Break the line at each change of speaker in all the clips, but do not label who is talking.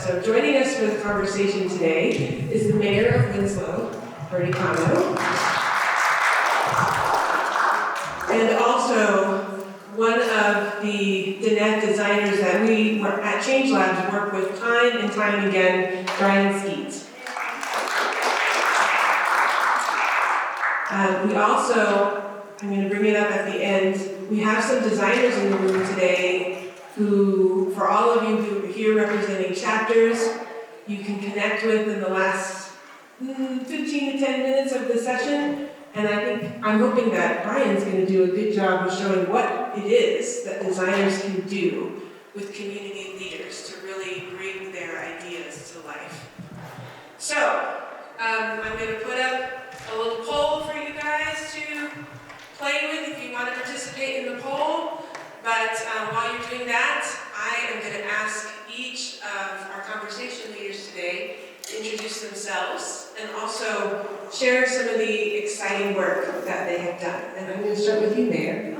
So joining us for the conversation today is the mayor of Winslow, Bernie Cano, and also one of the Danette designers that we at Change Labs work with time and time again, Brian Skeet. We also, I'm going to bring it up at the end, we have some designers in the room today who, for all of you who are here representing chapters, you can connect with in the last 15 to 10 minutes of the session. And I'm hoping that Brian's going to do a good job of showing what it is that designers can do with community leaders to really bring their ideas to life. So, I'm going to put up a little poll for you guys to play with if you want to participate in the poll. But while you're doing that, I am going to ask each of our conversation leaders today to introduce themselves and also share some of the exciting work that they have done. And I'm going to start with you, Mayor.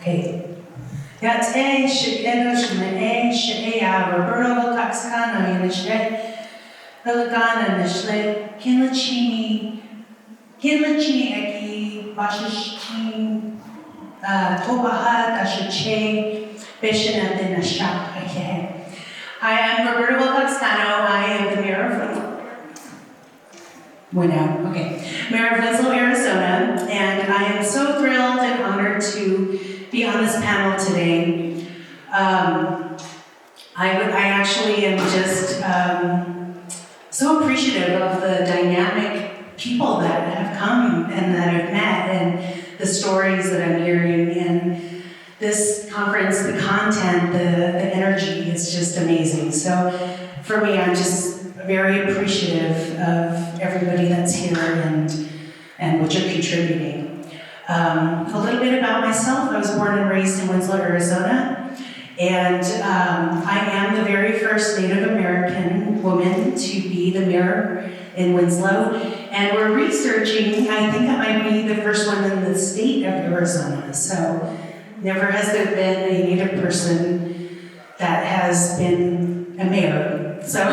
Okay. Yate shikeno shne shaya Roberto Caxcano yinishre Pelicana nishle kinlachini eki bashishkin tobaha dashache bishana de nashak. Okay. I am Roberto Caxcano. I am the mayor of Mayor of Winslow, Arizona, and I am so thrilled and honored to be on this panel today. I actually am just so appreciative of the dynamic people that have come and that I've met and the stories that I'm hearing. And this conference, the content, the energy is just amazing. So for me, I'm just very appreciative of everybody that's here and what you're contributing. A little bit about myself. I was born and raised in Winslow, Arizona, and I am the very first Native American woman to be the mayor in Winslow, and we're researching, I think I might be the first one in the state of Arizona, so never has there been a Native person that has been a mayor. So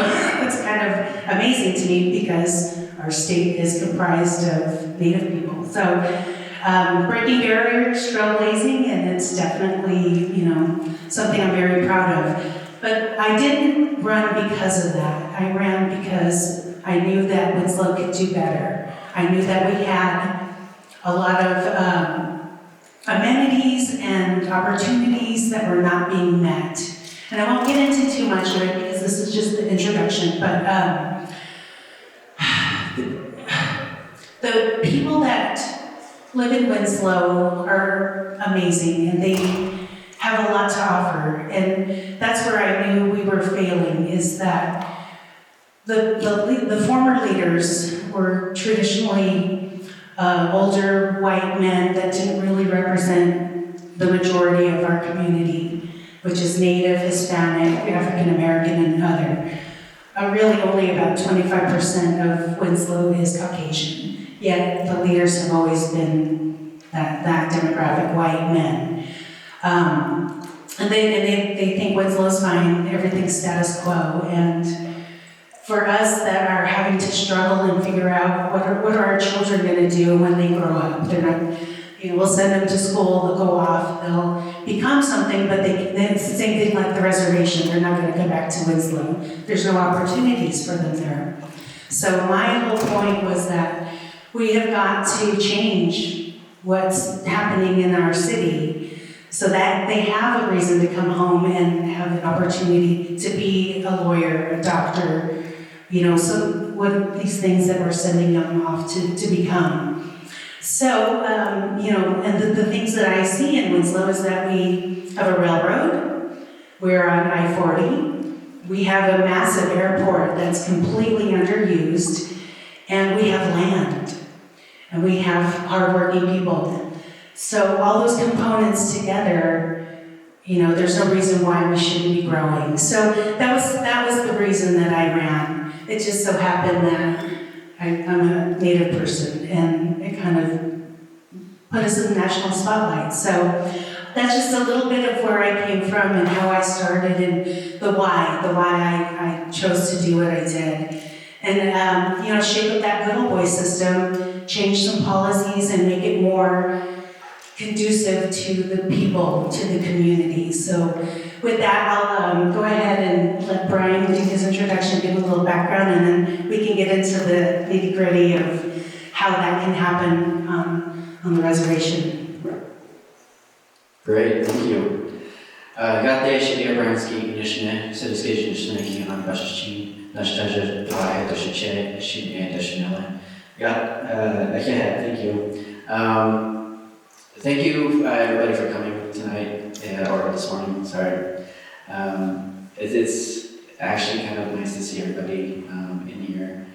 it's kind of amazing to me because our state is comprised of Native people. So breaking barriers, trailblazing, and it's definitely, something I'm very proud of. But I didn't run because of that. I ran because I knew that Winslow could do better. I knew that we had a lot of amenities and opportunities that were not being met. And I won't get into too much of it because this is just the introduction, but the people that live in Winslow are amazing and they have a lot to offer. And that's where I knew we were failing, is that the former leaders were traditionally older white men that didn't really represent the majority of our community, which is Native, Hispanic, African American, and other. Really only about 25% of Winslow is Caucasian, yet the leaders have always been that demographic white men. And they think Winslow's fine, everything's status quo, and for us that are having to struggle and figure out what are our children going to do when they grow up. They're not, we'll send them to school, they'll go off, they'll become something, but it's the same thing like the reservation. They're not going to come back to Winslow. There's no opportunities for them there. So my whole point was that we have got to change what's happening in our city so that they have a reason to come home and have an opportunity to be a lawyer, a doctor, so what these things that we're sending them off to become. So, and the things that I see in Winslow is that we have a railroad, we're on I-40, we have a massive airport that's completely underused, and we have land, and we have hardworking people. So all those components together, there's no reason why we shouldn't be growing. So that was the reason that I ran. It just so happened that I'm a Native person, and it kind of put us in the national spotlight. So that's just a little bit of where I came from and how I started and the why I chose to do what I did. And, shake up that little boy system, change some policies and make it more conducive to the people, to the community. So with that, I'll go ahead and let Brian do his introduction, give a little background, and then we can get into the nitty-gritty of how that can happen on the reservation.
Great, thank you. Já ještě obranský dnešně se diskussion making on Russian, nasz też dwa to się thank you. Thank you everybody for coming tonight, or this morning, sorry. It's actually kind of nice to see everybody in here.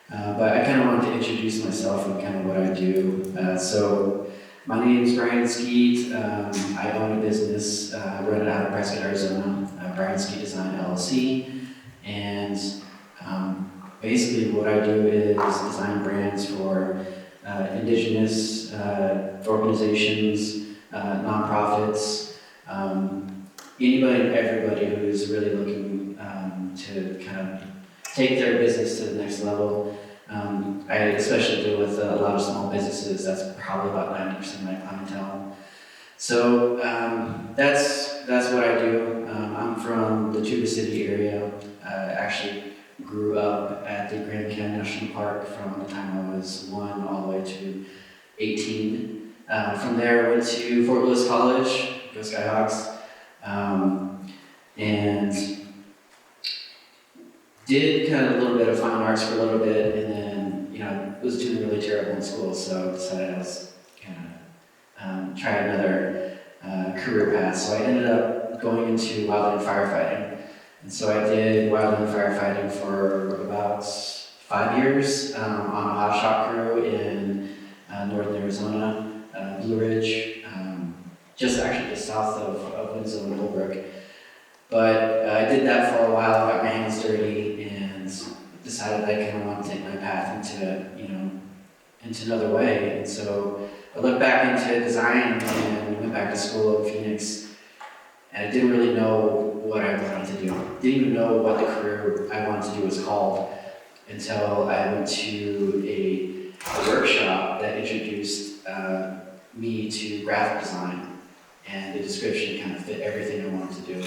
But I kind of wanted to introduce myself and kind of what I do. So my name is Brian Skeet. I own a business, run it out of Prescott, Arizona, Brian Skeet Design LLC. And basically what I do is design brands for indigenous organizations, nonprofits, anybody and everybody who is really looking to kind of take their business to the next level. I especially deal with a lot of small businesses. That's probably about 90% of my clientele. So that's what I do. I'm from the Tuba City area. Actually grew up at the Grand Canyon National Park from the time I was 1 all the way to 18. From there, I went to Fort Lewis College, go Skyhawks, and did kind of a little bit of fine arts for a little bit, and then was doing really terrible in school, so decided I was gonna try another career path. So I ended up going into wildland firefighting, and so I did wildland firefighting for about 5 years on a hot shot crew in northern Arizona, Blue Ridge, just south of Winslow and Holbrook. But I did that for a while, got my hands dirty, and decided I kind of want to take my path into another way. And so I looked back into design and went back to school in Phoenix, and I didn't really know what I wanted to do. Didn't even know what the career I wanted to do was called until I went to a workshop that introduced me to graphic design, and the description kind of fit everything I wanted to do.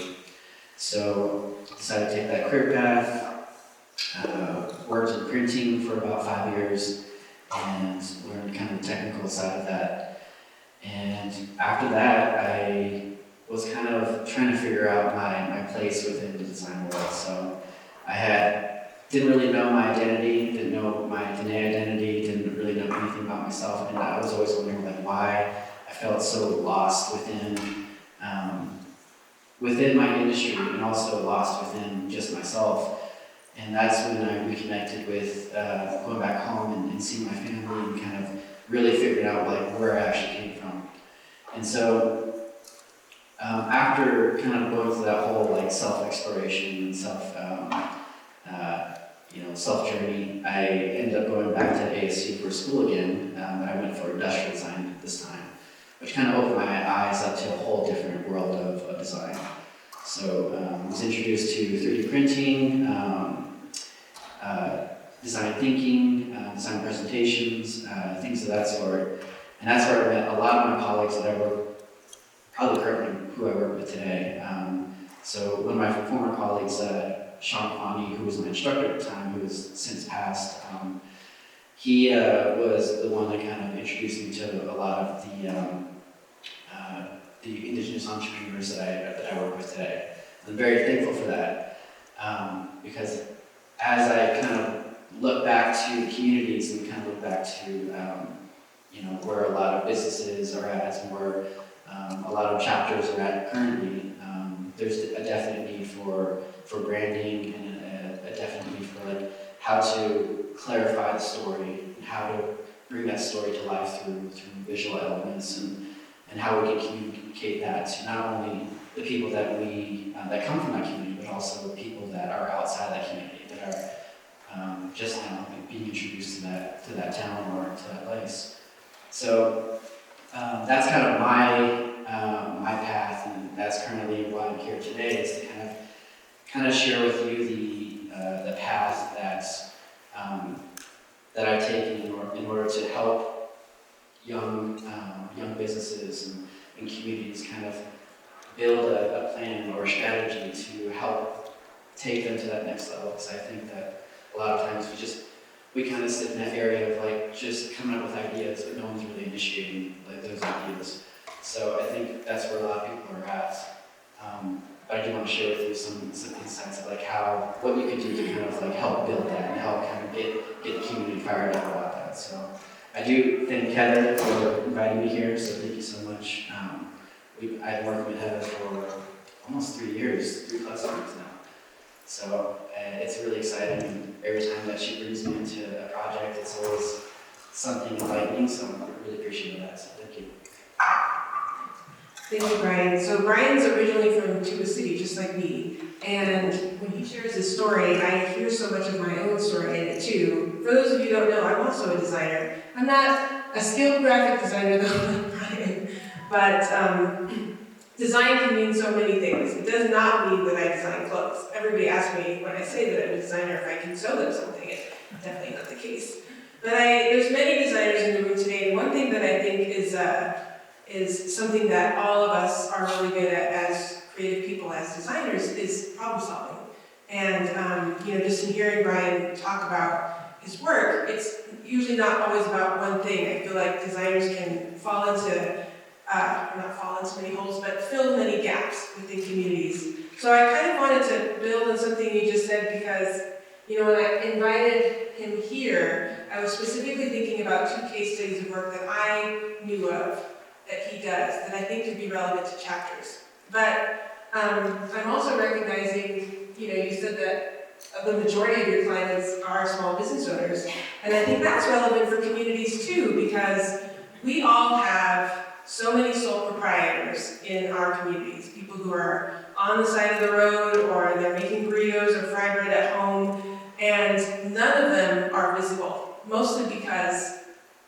So I decided to take that career path, worked in printing for about 5 years, and learned kind of the technical side of that. And after that, I was kind of trying to figure out my place within the design world. So didn't really know my identity, didn't know my DNA identity, didn't really know anything about myself, and I was always wondering why I felt so lost within my industry, and also lost within just myself. And that's when I reconnected with going back home and seeing my family, and kind of really figured out where I actually came from. And so after kind of going through that whole self-exploration and self journey, I ended up going back to ASU for school again. I went for industrial design this time, which kind of opened my eyes up to a whole different world of design. So I was introduced to 3D printing, design thinking, design presentations, things of that sort. And that's where I met a lot of my colleagues that I work, probably currently who I work with today. So one of my former colleagues, Sean Kwani, who was my instructor at the time, who has since passed, he was the one that kind of introduced me to a lot of the indigenous entrepreneurs that I work with today. I'm very thankful for that, because as I kind of look back to the communities and kind of look back to where a lot of businesses are at, and where a lot of chapters are at currently, there's a definite need for branding, and a definite need for how to clarify the story, and how to bring that story to life through visual elements, and how we can communicate that to not only the people that that come from that community, but also the people that are outside that community, that are just now being introduced to that town or to that place. So that's kind of my my path, and that's currently why I'm here today, is to kind of share with you the path that I've taken in order to help young businesses and communities kind of build a plan or a strategy to help take them to that next level. Because I think that a lot of times we kind of sit in that area of like just coming up with ideas, but no one's really initiating like those ideas. So I think that's where a lot of people are at. But I do want to share with you some insights of like what you can do to kind of like help build that and help kind of get the community fired up about that. So I do thank Heather for inviting me here. So thank you so much. I've worked with Heather for almost 3 years, 3+ years now. So it's really exciting, and every time that she brings me into a project, it's always something enlightening, so I'm really appreciative of that, so thank you.
Thank you, Brian. So Brian's originally from Tuba City, just like me, and when he shares his story, I hear so much of my own story in it too. For those of you who don't know, I'm also a designer. I'm not a skilled graphic designer though, like Brian, but design can mean so many things. It does not mean that I design clothes. Everybody asks me when I say that I'm a designer if I can sew them something. It's definitely not the case. But there's many designers in the room today, and one thing that I think is something that all of us are really good at as creative people, as designers, is problem solving. And just in hearing Brian talk about his work, it's usually not always about one thing. I feel like designers can fall into not fall into many holes, but fill many gaps within communities. So I kind of wanted to build on something you just said because, when I invited him here, I was specifically thinking about 2 case studies of work that I knew of that he does that I think could be relevant to chapters. But I'm also recognizing, you said that the majority of your clients are small business owners, and I think that's relevant for communities too, because we all have so many sole proprietors in our communities, people who are on the side of the road, or they're making burritos or fry bread at home, and none of them are visible, mostly because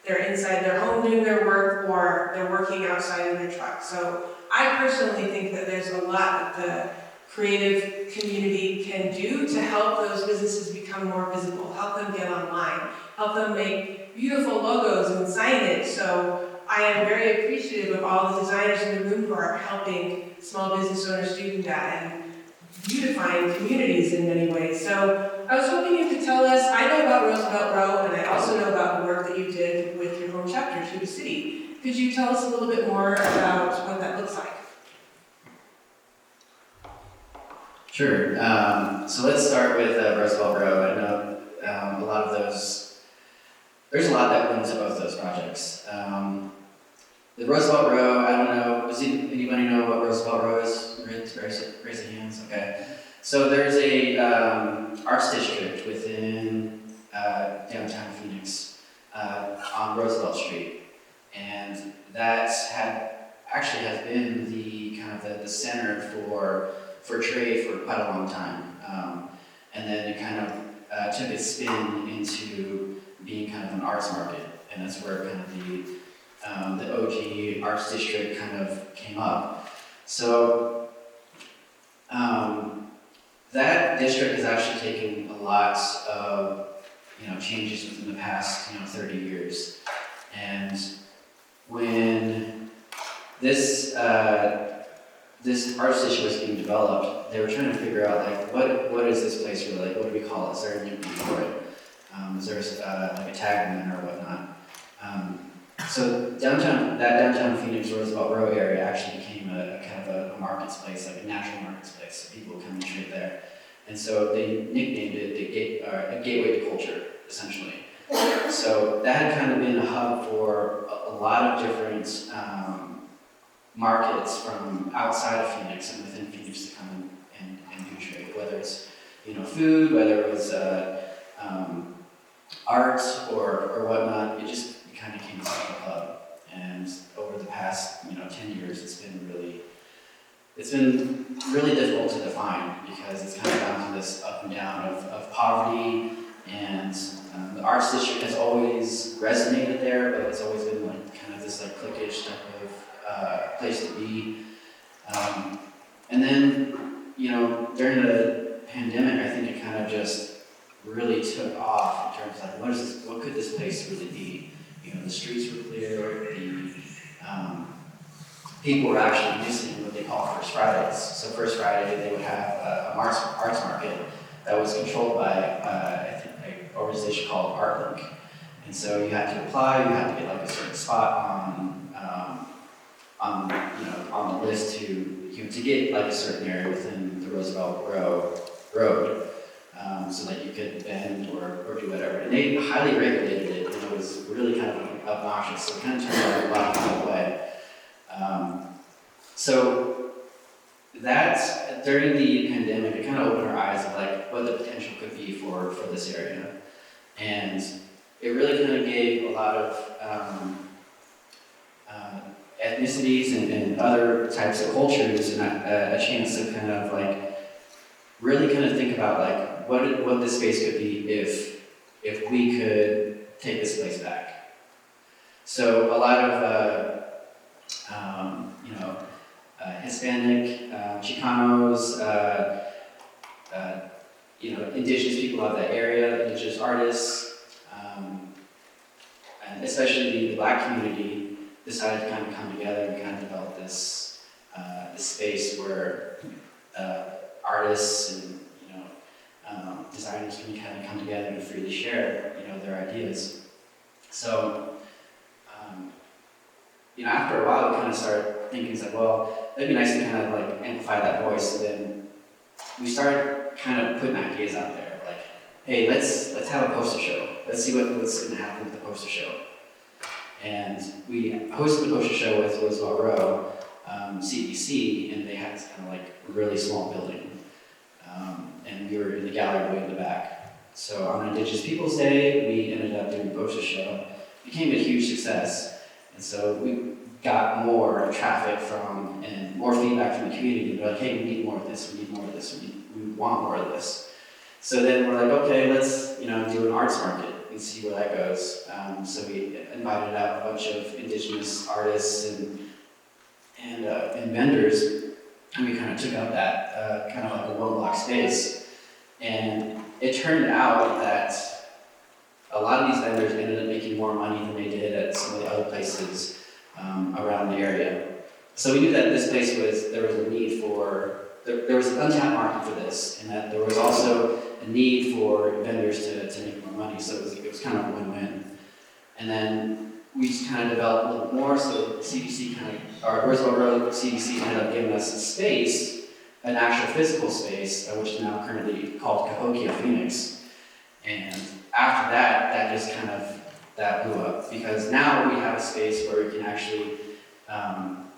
they're inside their home doing their work, or they're working outside in their truck. So I personally think that there's a lot that the creative community can do to help those businesses become more visible, help them get online, help them make beautiful logos and signage. So I am very appreciative of all the designers in the room who are helping small business owners do that and beautifying communities in many ways. So I was hoping you could tell us, I know about Roosevelt Row, and I also know about the work that you did with your home chapter, Tuba City. Could you tell us a little bit more about what that looks like?
Sure. So let's start with Roosevelt Row. I know a lot of those, there's a lot that went into both those projects. The Roosevelt Row, I don't know, does anybody know what Roosevelt Row is? Raise your hands, okay. So there's a arts district within downtown Phoenix on Roosevelt Street, and that actually has been the kind of the center for trade for quite a long time, and then it kind of took its spin into being kind of an arts market, and that's where kind of the OG arts district kind of came up. So that district has actually taken a lot of changes within the past 30 years, and when this arts district was being developed, they were trying to figure out like what is this place really like? What do we call it? Is there a name for it? Is there like a tagline or whatnot? So downtown Phoenix Roosevelt Row area actually became a kind of a markets place, like a natural markets place, so people would come and trade there. And so they nicknamed it a gateway to culture, essentially. So that had kind of been a hub for a lot of different markets from outside of Phoenix and within Phoenix to come and do trade, whether it's food, whether it was art or whatnot. It just kind of came to a hub, and over the past 10 years, it's been really difficult to define, because it's kind of down to this up and down of poverty, and the arts district has always resonated there, but it's always been like kind of this like cliquish type of place to be, And then, during the pandemic, I think it kind of just really took off in terms of like, what could this place really be? The streets were clear, people were actually using what they call First Fridays. So First Friday, they would have a arts market that was controlled by, I think, an organization called ArtLink. And so you had to apply, you had to get like a certain spot on the list to get like a certain area within the Roosevelt Road, so that you could bend or do whatever. And they highly regulated it, and it was really kind of obnoxious. So it kind of turned a lot of people away. So that during the pandemic, it kind of opened our eyes of like what the potential could be for this area, and it really kind of gave a lot of ethnicities and other types of cultures and a chance to kind of like really kind of think about like what this space could be if we could take this place back. So a lot of Hispanic, Chicanos, indigenous people of that area, indigenous artists, and especially the Black community decided to kind of come together and kind of develop this space where artists and designers can kind of come together and freely share their ideas. So after a while, we kind of started thinking, it's like, well, it'd be nice to kind of like amplify that voice. So then we started kind of putting ideas out there, like, hey, let's have a poster show. Let's see what's going to happen with the poster show. And we hosted the poster show with Roosevelt Row, CDC, and they had this kind of like really small building. And we were in the gallery way in the back. So on Indigenous Peoples Day, we ended up doing a poster show. It became a huge success. And so we got more traffic from and more feedback from the community. They're like, hey, we need more of this, we need more of this, we want more of this. So then we're like, okay, let's do an arts market and see where that goes. So we invited out a bunch of indigenous artists and vendors, and we kind of took out that kind of like a one block space. And it turned out that a lot of these vendors ended up making more money than they did at some of the other places around the area. So we knew that this place there was a need for, there was an untapped market for this, and that there was also a need for vendors to make more money, so it was kind of a win-win. And then we just kind of developed a little more, so CDC or Roosevelt Road CDC ended up giving us a space, an actual physical space, which is now currently called Cahokia Phoenix. And after that just kind of, that blew up, because now we have a space where we can actually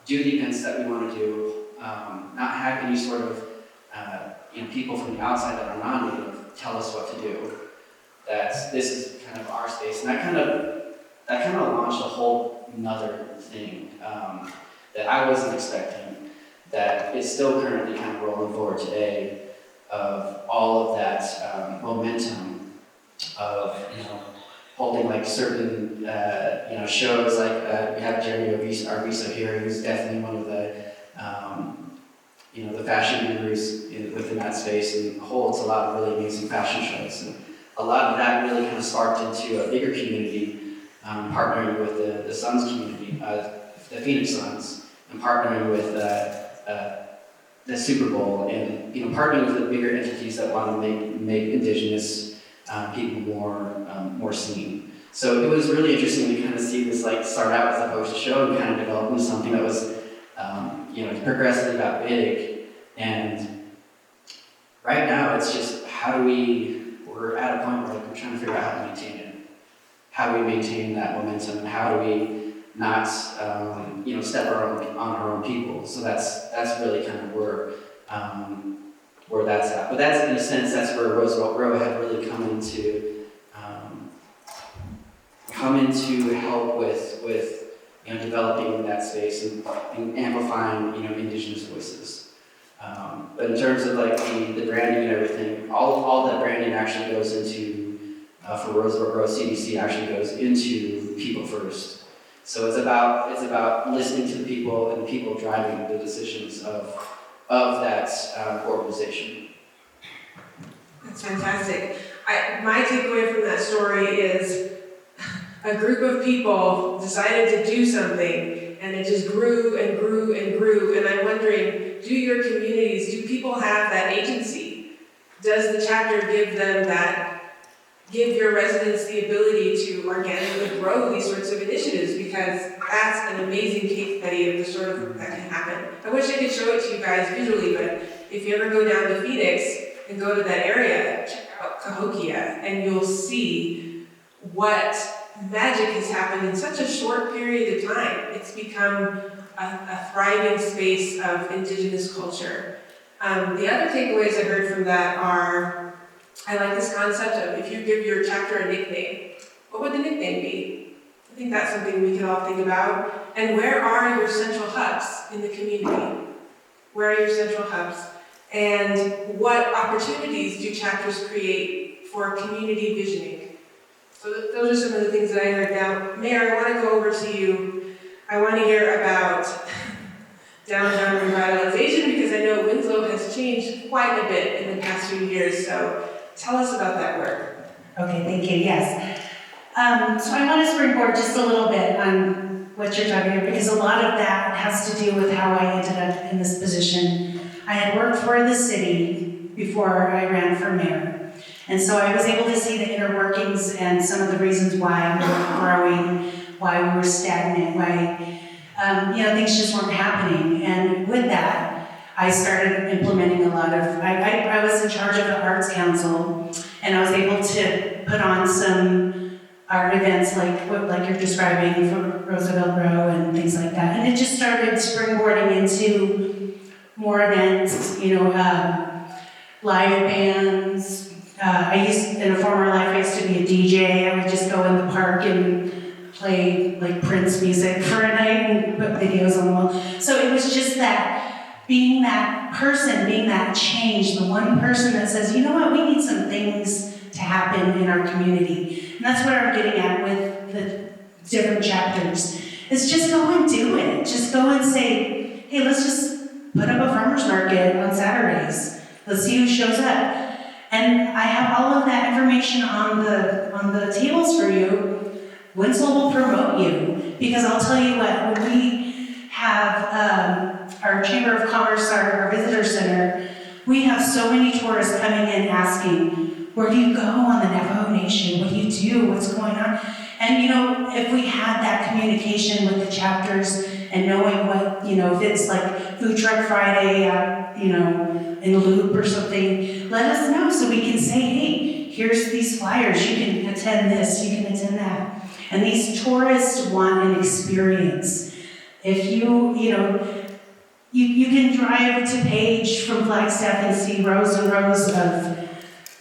do the events that we want to do, not have any sort of people from the outside that are non-native tell us what to do. That this is kind of our space, and that kind of launched a whole another thing that I wasn't expecting, that is still currently kind of rolling forward today, of all of that momentum of holding like certain shows, like we have Jeremy Arvizo here, who's definitely one of the the fashion gurus within that space, and holds a lot of really amazing fashion shows. And a lot of that really kind of sparked into a bigger community, partnering with the Suns community, the Phoenix Suns, and partnering with the Super Bowl, and partnering with the bigger entities that want to make indigenous people more seen. So it was really interesting to kind of see this like start out as a poster show and kind of develop into something that was progressively got big. And right now it's just we're at a point where like we're trying to figure out how to maintain it. How do we maintain that momentum, and how do we not step on our own people? So that's really kind of where that's at. But that's, in a sense, that's where Roosevelt Row had really come into help with developing that space and amplifying indigenous voices. But in terms of like the branding and everything, all that branding actually goes into for Roosevelt Row CDC actually goes into people first. So it's about listening to the people and the people driving the decisions of that organization.
That's fantastic. My takeaway from that story is a group of people decided to do something, and it just grew and grew and grew. And I'm wondering, do your communities, do people have that agency? Does the chapter give your residents the ability to organically grow these sorts of initiatives? Because that's an amazing case study of the sort of that can happen. I wish I could show it to you guys visually, but if you ever go down to Phoenix and go to that area, check out Cahokia, and you'll see what magic has happened in such a short period of time. It's become a thriving space of indigenous culture. The other takeaways I heard from that are, I like this concept of if you give your chapter a nickname, what would the nickname be? I think that's something we can all think about. And where are your central hubs in the community? Where are your central hubs? And what opportunities do chapters create for community visioning? So those are some of the things that I heard. Now, Mayor, I want to go over to you. I want to hear about downtown revitalization, because I know Winslow has changed quite a bit in the past few years. So tell us about that work.
Okay, thank you, yes. So I want to springboard just a little bit on what you're talking about, because a lot of that has to do with how I ended up in this position. I had worked for the city before I ran for mayor. And so I was able to see the inner workings and some of the reasons why we were growing, why we were stagnant, why things just weren't happening. And with that, I started implementing a lot of, I was in charge of the Arts Council, and I was able to put on some art events like you're describing for Roosevelt Row and things like that. And it just started springboarding into more events, live bands. In a former life, I used to be a DJ. I would just go in the park and play like Prince music for a night and put videos on the wall. So it was just that, being that person, being that change, the one person that says, you know what, we need some things to happen in our community. And that's what I'm getting at with the different chapters. Is just go and do it. Just go and say, hey, let's just put up a farmer's market on Saturdays. Let's see who shows up. And I have all of that information on the tables for you. Winslow will promote you, because I'll tell you what, when we have our Chamber of Commerce, our visitor center, we have so many tourists coming in asking, where do you go on the Navajo Nation? What do you do? What's going on? And if we had that communication with the chapters and knowing what, if it's like Food Truck Friday, in Loop or something, let us know so we can say, hey, here's these flyers. You can attend this, you can attend that. And these tourists want an experience. If you can drive to Page from Flagstaff and see rows and rows of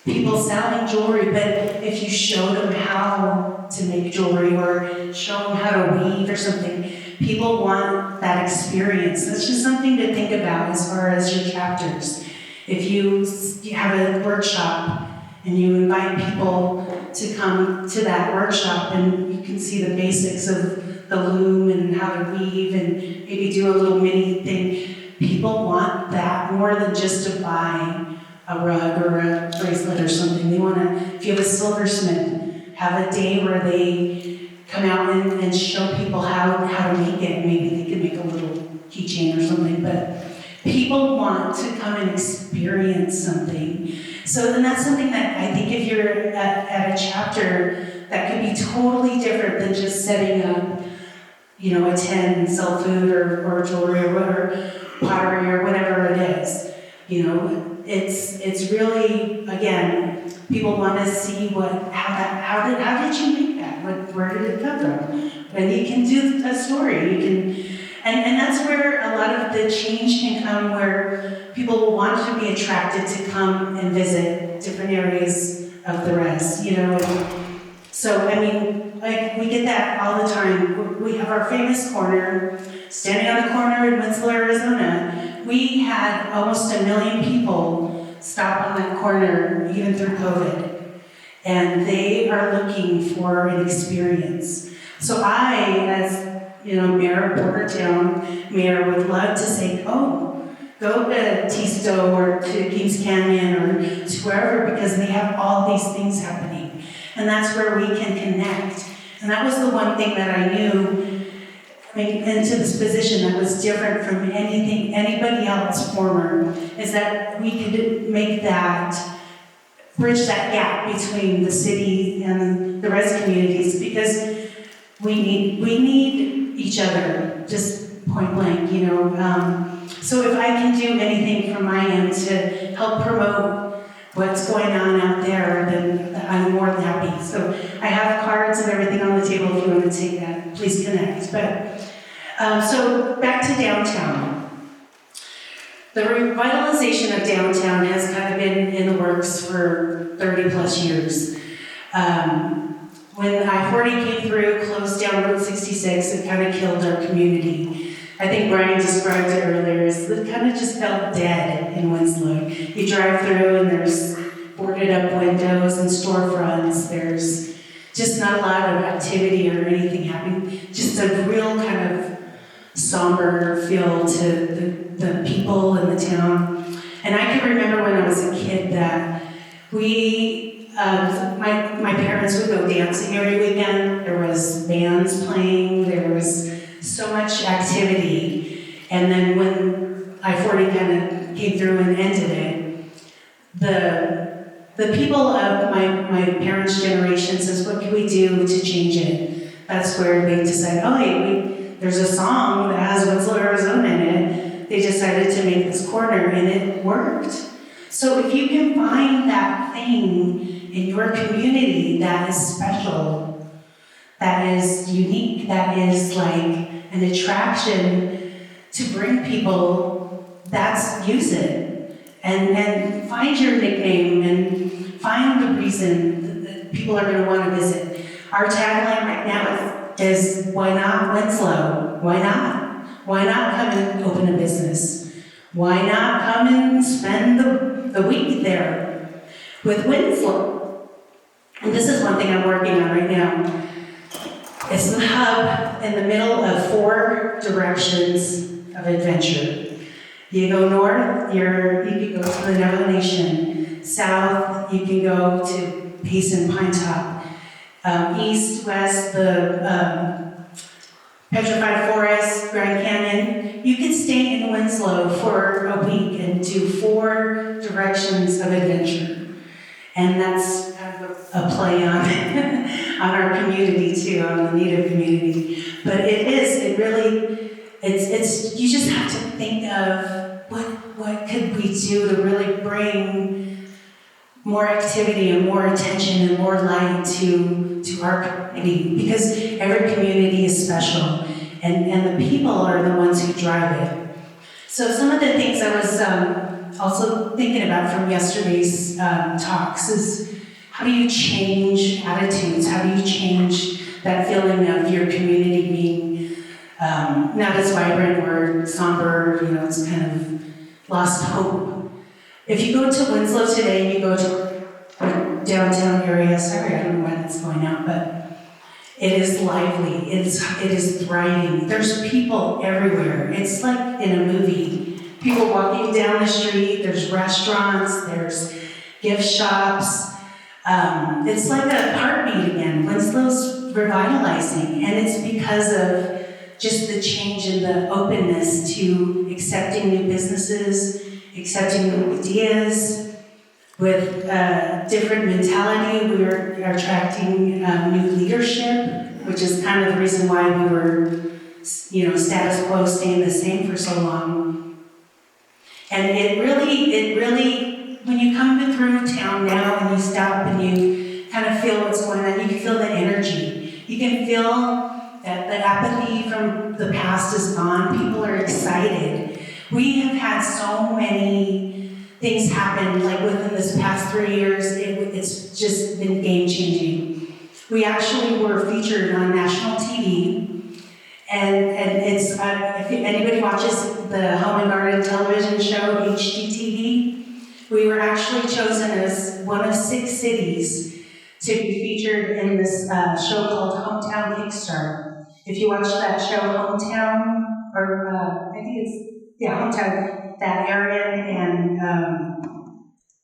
people selling jewelry, but if you showed them how to make jewelry or show them how to weave or something, people want that experience. That's just something to think about as far as your chapters. If you have a workshop and you invite people to come to that workshop, and you can see the basics of the loom and how to weave and maybe do a little mini thing, people want that more than just to buy a rug or a bracelet or something. They want to, if you have a silversmith, have a day where they come out and show people how to make it. Maybe they could make a little keychain or something, but people want to come and experience something. So then that's something that I think if you're at a chapter, that could be totally different than just setting up, attend, sell food or jewelry or whatever, pottery or whatever it is. It's really, again, people want to see how did you make that? Where did it come from? And you can do a story. And that's where a lot of the change can come, where people want to be attracted to come and visit different areas of the res, So, we get that all the time. We have our famous corner, standing on the corner in Winslow, Arizona. We had almost 1 million people stop on that corner, even through COVID. And they are looking for an experience. So I, as Mayor of Portertown, Mayor would love to say, oh, go to Tisto or to Kings Canyon or to wherever, because they have all these things happening. And that's where we can connect. And that was the one thing that I knew coming into this position that was different from anybody else former, is that we could make that, bridge that gap between the city and the rest communities, because we need each other, just point blank, So if I can do anything from my end to help promote what's going on out there, then I'm more than happy. So I have cards and everything on the table if you want to take that, please connect. But so back to downtown. The revitalization of downtown has kind of been in the works for 30 plus years. When I-40 came through, closed down Route 66, it kind of killed our community. I think Brian described it earlier, it kind of just felt dead in Winslow. You drive through and there's boarded up windows and storefronts, there's just not a lot of activity or anything happening. Just a real kind of somber feel to the people in the town. And I can remember when I was a kid that my parents would go dancing every weekend. There was bands playing, there was so much activity. And then when I-40 kind of came through and ended it, the people of my parents' generation says, what can we do to change it? That's where they decided, oh, hey, there's a song that has Winslow, Arizona in it. They decided to make this corner, and it worked. So if you can find that thing in your community that is special, that is unique, that is like an attraction to bring people, use it. And find your nickname and find the reason that people are going to want to visit. Our tagline right now is why not Winslow? Why not? Why not come and open a business? Why not come and spend the week there with Winslow? And this is one thing I'm working on right now. It's the hub in the middle of 4 directions of adventure. You go north, you can go to the Navajo Nation. South, you can go to Payson Pine Top. East, west, the Petrified Forest, Grand Canyon. You can stay in Winslow for a week and do 4 directions of adventure. And that's kind of a play on on our community too, on the Native community. But it's you just have to think of what could we do to really bring more activity and more attention and more light to our community, because every community is special and the people are the ones who drive it. So some of the things I was also thinking about from yesterday's talks is, how do you change attitudes? How do you change that feeling of your community being not as vibrant or somber, it's kind of lost hope. If you go to Winslow today, you go to the downtown area, sorry, I don't know why that's going out, but it is lively, it is thriving. There's people everywhere. It's like in a movie. People walking down the street, there's restaurants, there's gift shops. It's like a heartbeat again. Winslow's revitalizing, and it's because of just the change in the openness to accepting new businesses, accepting new ideas. With different mentality, we are attracting new leadership, which is kind of the reason why we were, status quo staying the same for so long. And it really, when you come through town now and you stop and you kind of feel what's going on, you can feel the energy. You can feel that the apathy from the past is gone. People are excited. We have had so many things happen, like within this past 3 years, it's just been game-changing. We actually were featured on national TV, and it's, if anybody watches the Home and Garden television show, HGTV, we were actually chosen as one of 6 cities to be featured in this show called Hometown Kickstart. If you watch that show Hometown, or I think Hometown, that Aaron and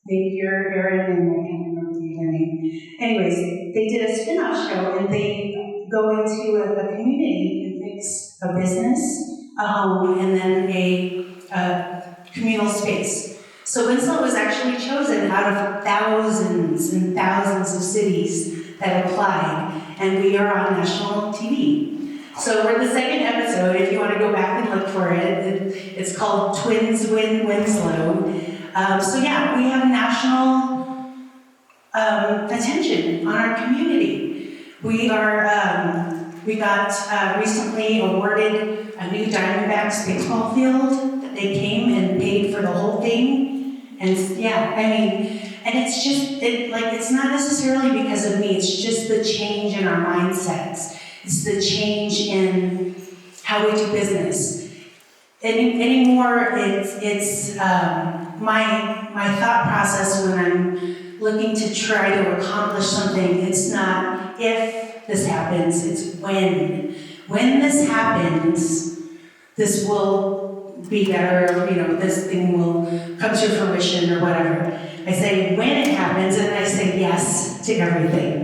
Aaron and I can't remember the other name. Anyways, they did a spin-off show and they go into a community and fix a business, a home, and then a communal space. So Winslow was actually chosen out of thousands and thousands of cities that applied, and we are on national TV. So we're the second episode, if you want to go back and look for it. It's called Twins Win Winslow. So yeah, we have national attention on our community. We got recently awarded a new Diamondbacks baseball field. They came and paid for the whole thing. And yeah, I mean, and it's just, it's not necessarily because of me, it's just the change in our mindsets. It's the change in how we do business. Anymore, it's my thought process when I'm looking to try to accomplish something. It's not if this happens, it's when. When this happens, this will be better, this thing will come to fruition or whatever. I say when it happens, and I say yes to everything.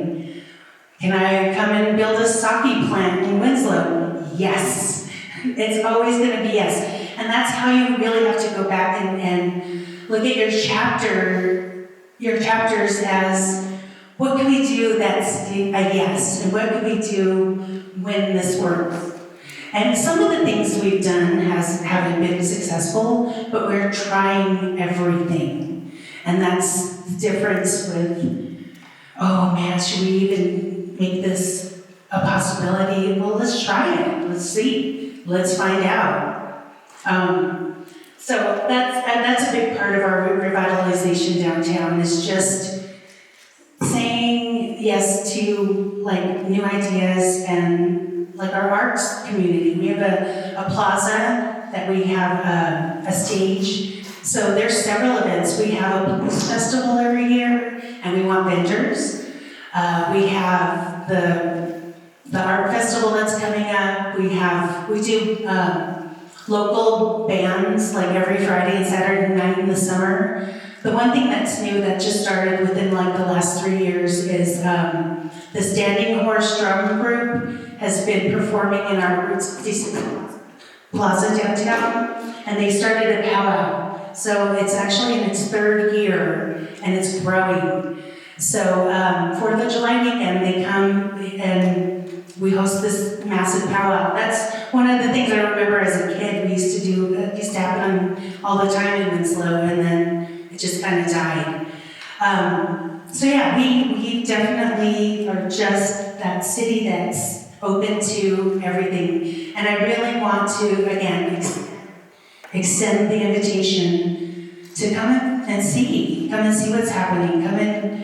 Can I come and build a sake plant in Winslow? Yes. It's always going to be yes. And that's how you really have to go back and look at your chapters as what can we do that's a yes, and what can we do when this works. And some of the things we've done haven't been successful, but we're trying everything. And that's the difference with, oh man, should we even make this a possibility? Well, let's try it. Let's see. Let's find out. So that's a big part of our revitalization downtown, is just saying yes to new ideas and our arts community. We have a plaza that we have a stage. So there's several events. We have a blues festival every year, and we want vendors. We have the art festival that's coming up. We do local bands every Friday and Saturday night in the summer. The one thing that's new that just started within the last 3 years is the Standing Horse Drum Group has been performing in our Roots Plaza downtown, and they started a powwow. So it's actually in its 3rd year, and it's growing. So 4th of July weekend, they come and we host this massive powwow. That's one of the things I remember as a kid. We used to happen all the time in Winslow, and then it just kind of died. So yeah, we definitely are just that city that's open to everything. And I really want to, again, extend the invitation to come and see what's happening, come and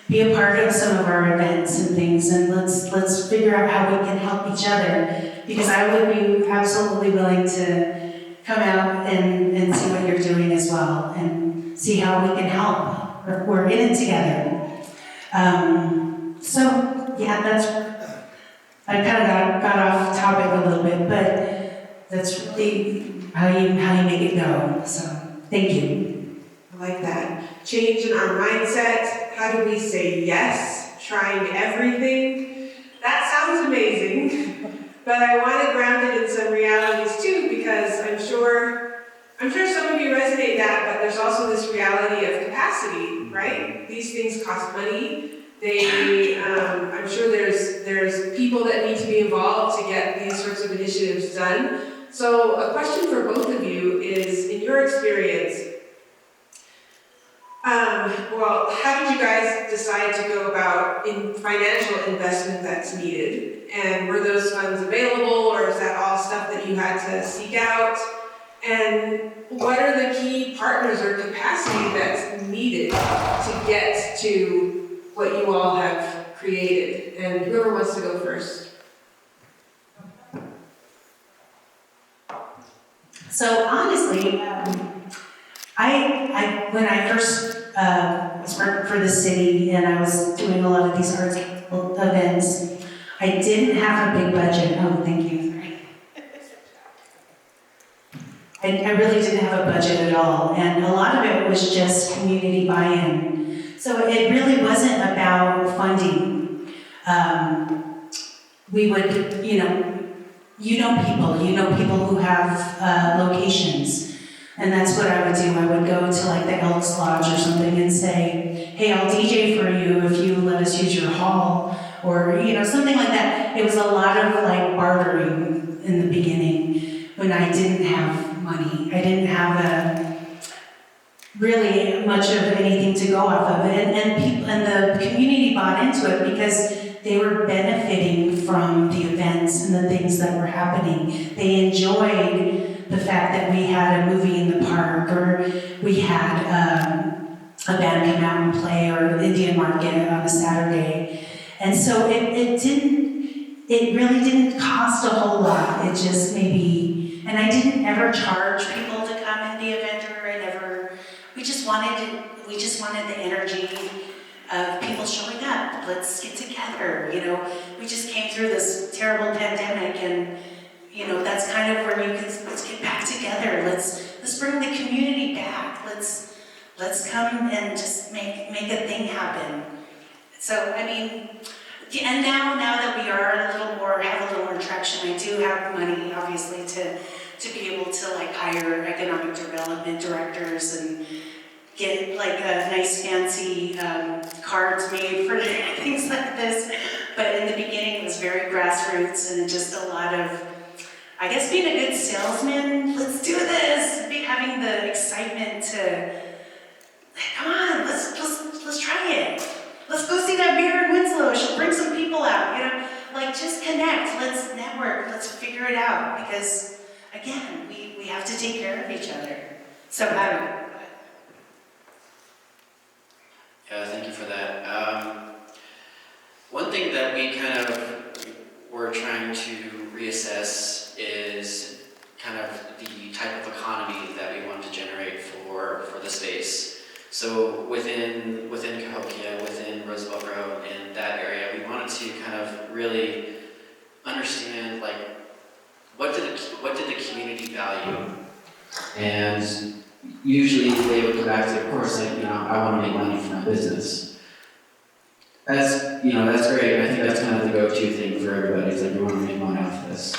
be a part of some of our events and things, and let's figure out how we can help each other, because I would be absolutely willing to come out and see what you're doing as well, and see how we can help. We're in it together. So yeah, I kind of got off topic a little bit, but that's really how you make it go. So thank you.
I like that. Change in our mindset. How do we say yes? Trying everything. That sounds amazing, but I want to ground it in some realities too, because I'm sure some of you resonate that, but there's also this reality of capacity, right? These things cost money. I'm sure there's people that need to be involved to get these sorts of initiatives done. So a question for both of you is, in your experience, how did you guys decide to go about financial investment that's needed? And were those funds available, or is that all stuff that you had to seek out? And what are the key partners or capacity that's needed to get to what you all have created? And whoever wants to go first.
So honestly, when I first was working for the city and I was doing a lot of these arts events, I didn't have a big budget. Oh, thank you. Sorry. I really didn't have a budget at all, and a lot of it was just community buy-in. So it really wasn't about funding. We would, you know people who have locations, and that's what I would do. I would go to like the Elks Lodge or something and say, hey, I'll DJ for you if you let us use your hall, or something like that. It was a lot of like bartering in the beginning when I didn't have money. I didn't have really much of anything to go off of, and people and the community bought into it because they were benefiting from the events and the things that were happening. They enjoyed the fact that we had a movie in the park, or we had a band come out and play, or Indian market on a Saturday. And so it really didn't cost a whole lot. It just maybe, and I didn't ever charge people to come in the event, or we just wanted the energy of people showing up. Let's get together, We just came through this terrible pandemic, and that's kind of where let's get back together. Let's bring the community back. Let's come and just make a thing happen. So and now that we are have a little more traction, I do have money, obviously, to be able to like hire economic development directors and get like a nice fancy cards made for things like this. But in the beginning, it was very grassroots and just a lot of, I guess, being a good salesman. Let's do this. Having the excitement to, come on, let's try it. Let's go see that beer in Winslow. She'll bring some people out. Just connect. Let's network. Let's figure it out. Because again, we have to take care of each other. So
Yeah, thank you for that. One thing that we kind of were trying to reassess is kind of the type of economy that we want to generate for the space. So within Cahokia, within Roosevelt Road, in that area, we wanted to kind of really understand what did the community value, and usually they would go back to, of course, I want to make money from my business. That's great. I think that's kind of the go-to thing for everybody. It's like, we want to make money off of this.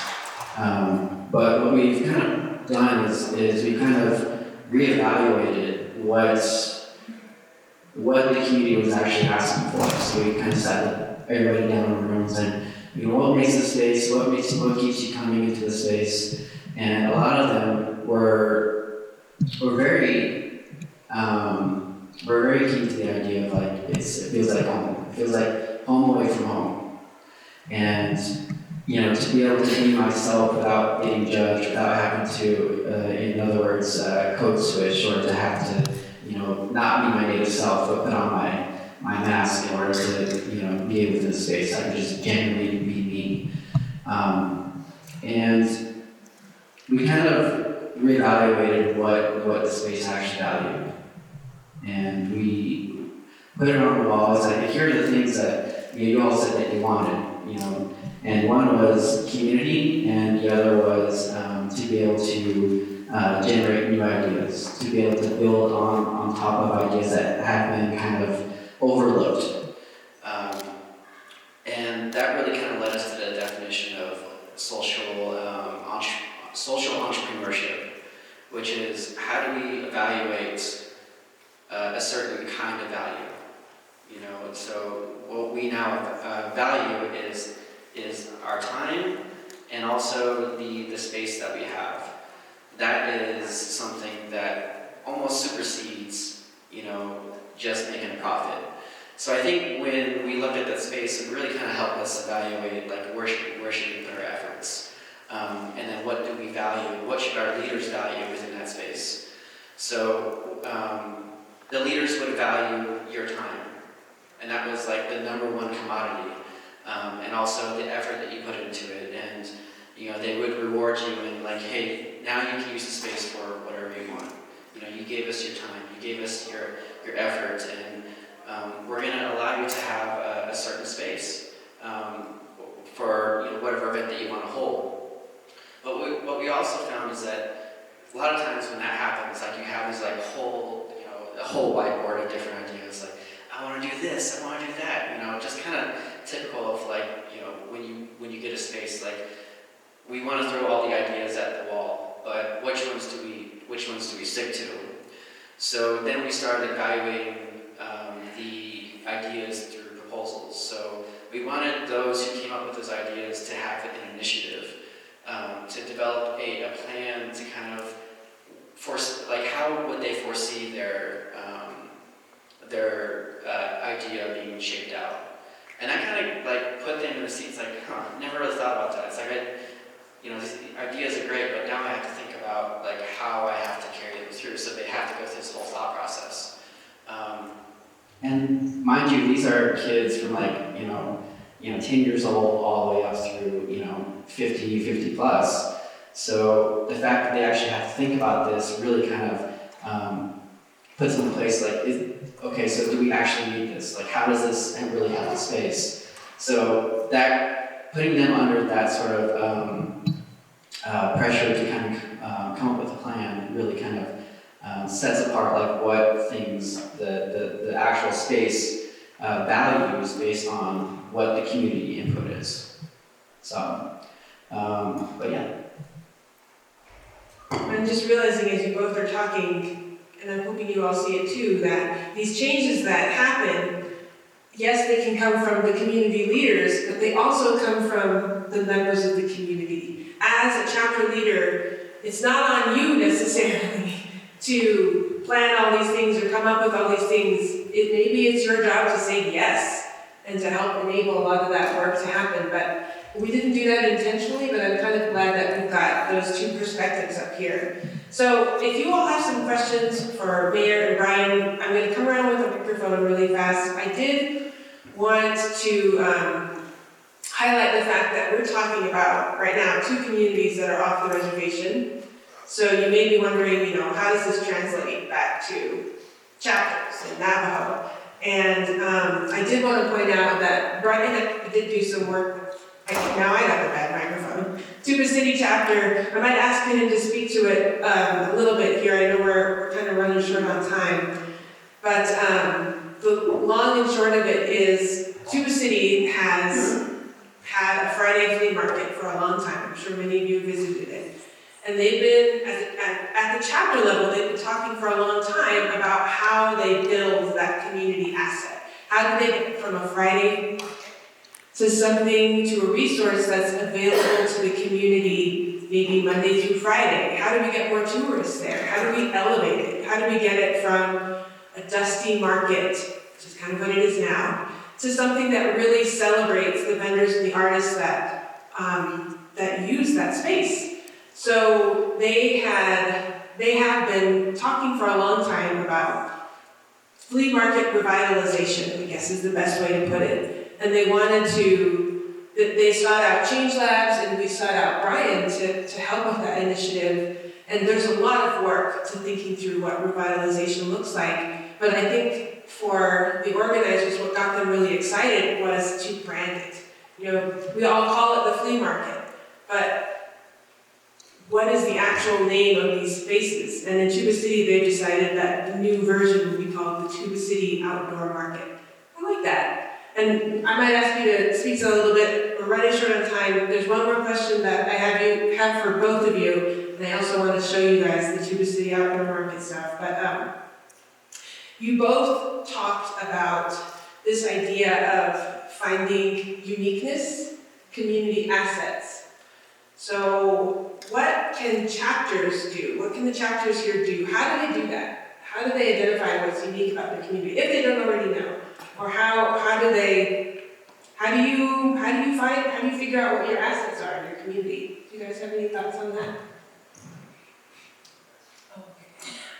But what we've kind of done is we kind of reevaluated what the community was actually asking for. So we kind of sat everybody down in a room and said, what makes the space, what keeps you coming into the space? And a lot of them were very keen to the idea of it feels like home. It feels like home away from home. And to be able to be myself without getting judged, without having to, in other words, code switch, or to have to, not be my native self, but put on my mask in order to, be within the space. I can just genuinely be me. And we kind of reevaluated what the space actually valued. And we put it on the wall. It's like, here are the things that you all said that you wanted, And one was community, and the other was to be able to generate new ideas, to be able to build on top of ideas that have been kind of overlooked. And that really kind of led us to the definition of social entrepreneurship, which is, how do we evaluate a certain kind of value? So what we now value is our time, and also the space that we have. That is something that almost supersedes, just making a profit. So I think when we looked at that space, it really kind of helped us evaluate, where should we put our efforts? And then what do we value? What should our leaders value within that space? So the leaders would value your time. And that was the number one commodity. And also the effort that you put into it. And they would reward you and hey, now you can use the space for whatever you want. You gave us your time, you gave us your effort, and we're going to allow you to have a certain space for to do this, I want to do that, you know, just kind of typical of like, you know, when you get a space, like, we want to throw all the ideas at the wall, but which ones do we stick to? So then we started evaluating the ideas through proposals. So we wanted those who came up with those ideas to have an initiative, to develop a plan to kind of like how would they foresee their idea being shaped out. And I kind of like put them in the seats like, never really thought about that. It's like, you know, these ideas are great, but now I have to think about like how I have to carry them through, so they have to go through this whole thought process. And mind you, these are kids from like, 10 years old all the way up through, 50 plus. So the fact that they actually have to think about this really kind of puts them in place like, okay, so do we actually need this? Like, how does this really help the space? So that, putting them under that sort of pressure to kind of come up with a plan really kind of sets apart like what things the actual space values based on what the community input is. So, but yeah.
I'm just realizing as you both are talking, and I'm hoping you all see it too, that these changes that happen, yes, they can come from the community leaders, but they also come from the members of the community. As a chapter leader, it's not on you necessarily to plan all these things or come up with all these things. Maybe it's your job to say yes and to help enable a lot of that work to happen. But we didn't do that intentionally, but I'm kind of glad that we've got those two perspectives up here. So if you all have some questions for Mayor and Brian, I'm going to come around with a microphone really fast. I did want to highlight the fact that we're talking about right now 2 communities that are off the reservation. So you may be wondering, how does this translate back to chapters in Navajo? And I did want to point out that Brian did do some work. Now I got the bad microphone. Tuba City chapter, I might ask him to speak to it a little bit here. I know we're kind of running short on time. But the long and short of it is Tuba City has had a Friday flea market for a long time. I'm sure many of you visited it. And they've been, at the chapter level, they've been talking for a long time about how they build that community asset. How do they get from a Friday to something, to a resource that's available to the community maybe Monday through Friday? How do we get more tourists there? How do we elevate it? How do we get it from a dusty market, which is kind of what it is now, to something that really celebrates the vendors and the artists that use that space? So they have been talking for a long time about flea market revitalization, I guess is the best way to put it. And they sought out Change Labs, and we sought out Brian to help with that initiative. And there's a lot of work to thinking through what revitalization looks like. But I think for the organizers, what got them really excited was to brand it. We all call it the flea market, but what is the actual name of these spaces? And in Tuba City, they decided that the new version would be called the Tuba City Outdoor Market. I like that. And I might ask you to speak to a little bit. We're running short on time. There's one more question that I have for both of you, and I also want to show you guys the Tuba City Outdoor Market stuff. But you both talked about this idea of finding uniqueness, community assets. So what can chapters do? What can the chapters here do? How do they do that? How do they identify what's unique about the community, if they don't already know? Or how do you figure out what your assets are in your community? Do you guys have any thoughts on that?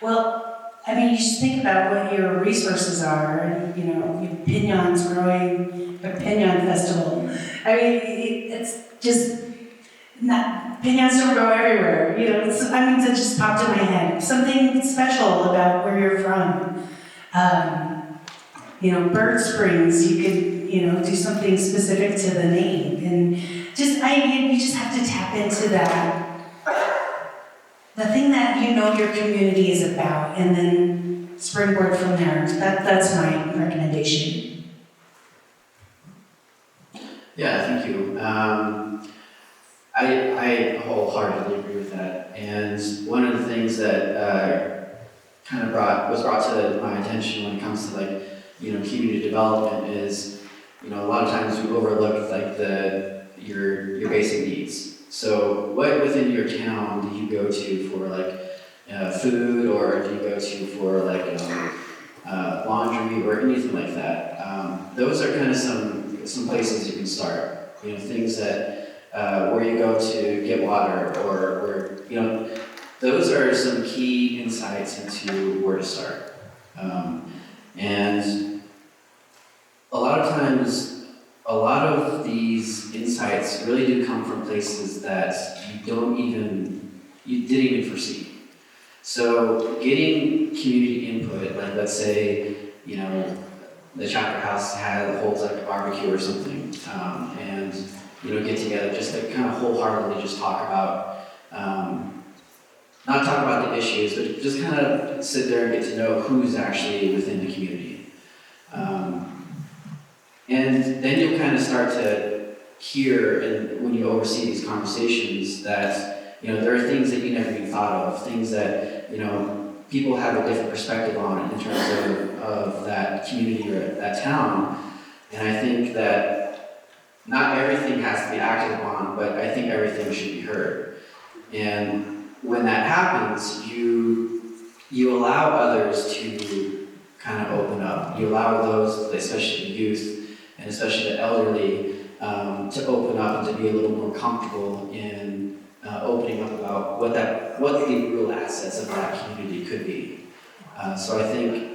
Well, you just think about what your resources are, and, your Pignon's growing a Pignon Festival. It's just, Pignons don't grow everywhere, that just popped in my head. Something special about where you're from. Bird Springs, you could, do something specific to the name. And you just have to tap into that. The thing that your community is about, and then springboard from there. That's my recommendation.
Yeah, thank you. I wholeheartedly agree with that. And one of the things that kind of was brought to my attention when it comes to like, community development is, a lot of times we overlook like your basic needs. So what within your town do you go to for like food, or do you go to for like laundry or anything like that? Those are kind of some places you can start. Things that where you go to get water, or those are some key insights into where to start. And a lot of times, a lot of these insights really do come from places that you didn't even foresee. So getting community input, like let's say, the chapter house holds like a barbecue or something, and get together just to kind of wholeheartedly just talk about, not talk about the issues, but just kind of sit there and get to know who's actually within the community. And then you'll kind of start to hear, and when you oversee these conversations, that there are things that you never even thought of, things that people have a different perspective on in terms of that community or that town. And I think that not everything has to be acted upon, but I think everything should be heard. And when that happens, you allow others to kind of open up. You allow those, especially the youth and especially the elderly, to open up and to be a little more comfortable in opening up about what the real assets of that community could be. So I think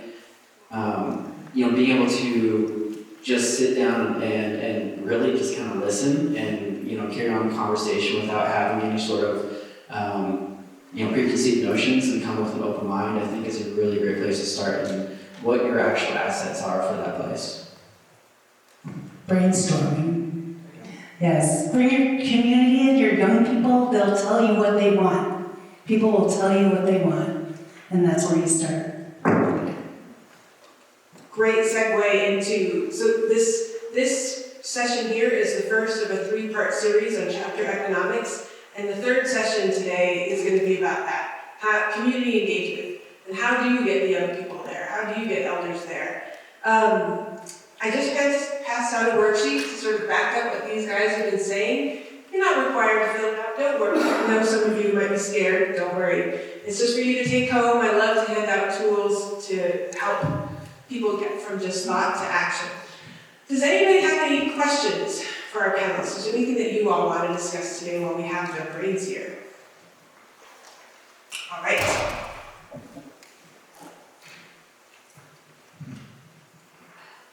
being able to just sit down and really just kind of listen and carry on the conversation without having any sort of preconceived notions, and come with an open mind, I think is a really great place to start, and what your actual assets are for that place.
Brainstorming. Yes. Bring your community in, your young people, they'll tell you what they want. People will tell you what they want, and that's where you start.
Great segue into, so this session here is the first of a 3-part series on chapter economics, and the third session today is going to be about that, community engagement, and how do you get the young people there? How do you get elders there? I just passed out a worksheet to sort of back up what these guys have been saying. You're not required to fill it out, don't worry. I know some of you might be scared, don't worry. It's just for you to take home. I love to hand out tools to help people get from just thought to action. Does anybody have any questions for our panelists? Is there anything that you all want to discuss today while we have their brains here? All right.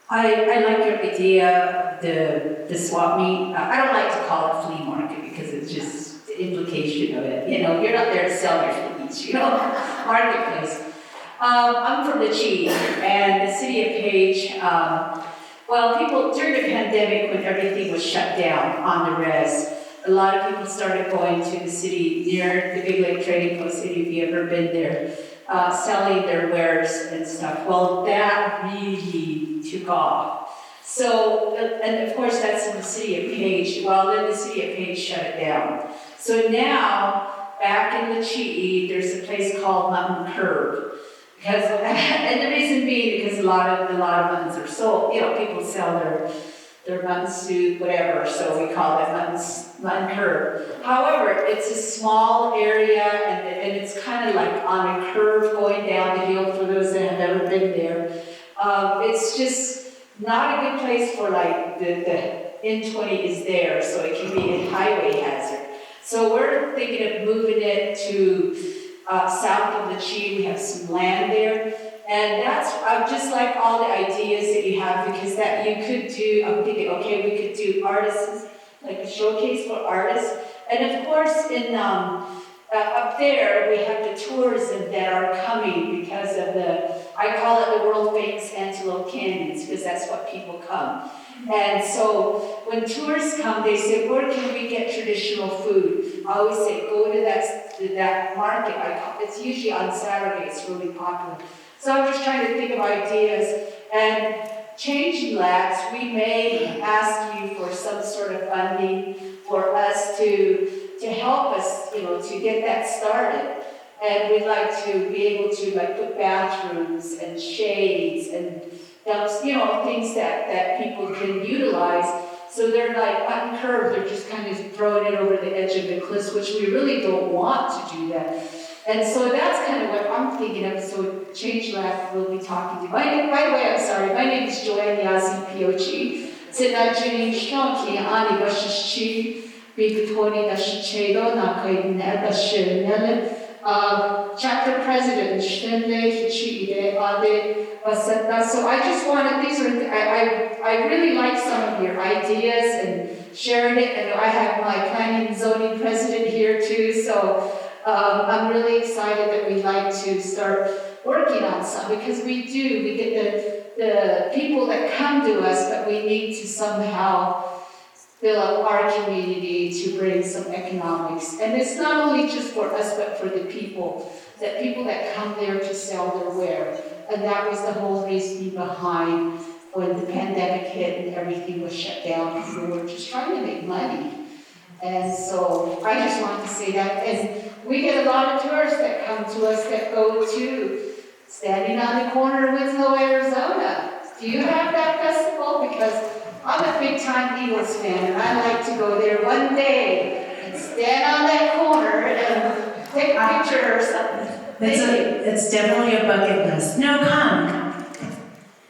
I like your idea of the swap meet. I don't like to call it flea market because it's just the implication of it. You're not there to sell your fleas, marketplace. I'm from the Chief, and the city of Page, people, during the pandemic when everything was shut down on the res, a lot of people started going to the city near the Big Lake Trading Post, if you've ever been there, selling their wares and stuff. Well, that really took off. So, and of course that's in the city of Page. Well, then the city of Page shut it down. So now, back in the Chi'e, there's a place called Mountain Curve. Because, and the reason being because a lot of muttons are sold. People sell their mutton soup, whatever. So we call it mutton curve. However, it's a small area, and it's kind of like on a curve going down the hill for those that have never been there. It's just not a good place for like the N20 is there, so it can be a highway hazard. So we're thinking of moving it to south of the Chi. We have some land there, and that's just like all the ideas that you have, because that you could do. I'm thinking, okay, we could do artists, like a showcase for artists, and of course in up there we have the tourism that are coming because of I call it the world famous Antelope Canyons, because that's what people come. And so when tourists come, they say, where can we get traditional food? I always say, go to that market. It's usually on Saturday, it's really popular. So I'm just trying to think of ideas. And changing labs, we may ask you for some sort of funding for us to help us, to get that started. And we'd like to be able to like put bathrooms and shades and dumps, things that people can utilize. So they're like uncurved, they're just kind of throwing it over the edge of the cliffs, which we really don't want to do that. And so that's kind of what I'm thinking of. So Change Lab will be talking to. By the way, I'm sorry, my name is Joanne Yazi Piochi. Tsinajuni Shonki Ani Bashishi, Big Tony Dashichedo, Nakai Nedashin, chapter president, Shenle Hichi Ade Waseta. So I just wanted, I really like some of your ideas and sharing it. And I have my planning and zoning president here too. So I'm really excited that we'd like to start working on some, because we get the people that come to us, but we need to somehow build up our community to bring some economics. And it's not only just for us, but for the people that come there to sell their wares. And that was the whole reason behind when the pandemic hit and everything was shut down. People were just trying to make money. And so I just wanted to say that. And we get a lot of tourists that come to us that go to Standing on the Corner of Winslow, Arizona. Do you have that festival? Because I'm a big time Eagles fan, and I like to go there one day and stand on that corner and take a picture or something.
It's definitely a bucket list. No, come.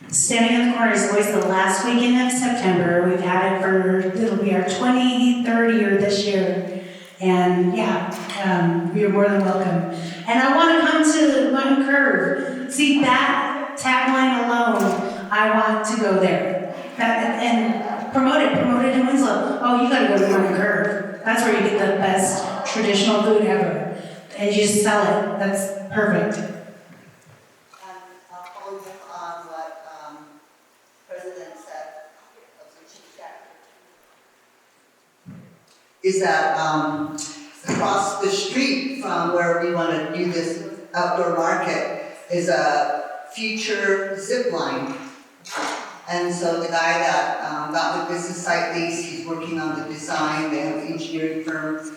Standing in the Corner is always the last weekend of September. We've had it it'll be our 23rd year this year. And yeah, you're more than welcome. And I want to come to One Curve. See, that tagline alone, I want to go there. And promote it in Winslow. Oh, you gotta go to One Curve. That's where you get the best traditional food ever. And you just sell it. That's perfect.
I'll follow up on what President said of the chief chapter. Is that across the street from where we want to do this outdoor market is a future zip line. And so the guy that got the business site lease, he's working on the design. They have an engineering firm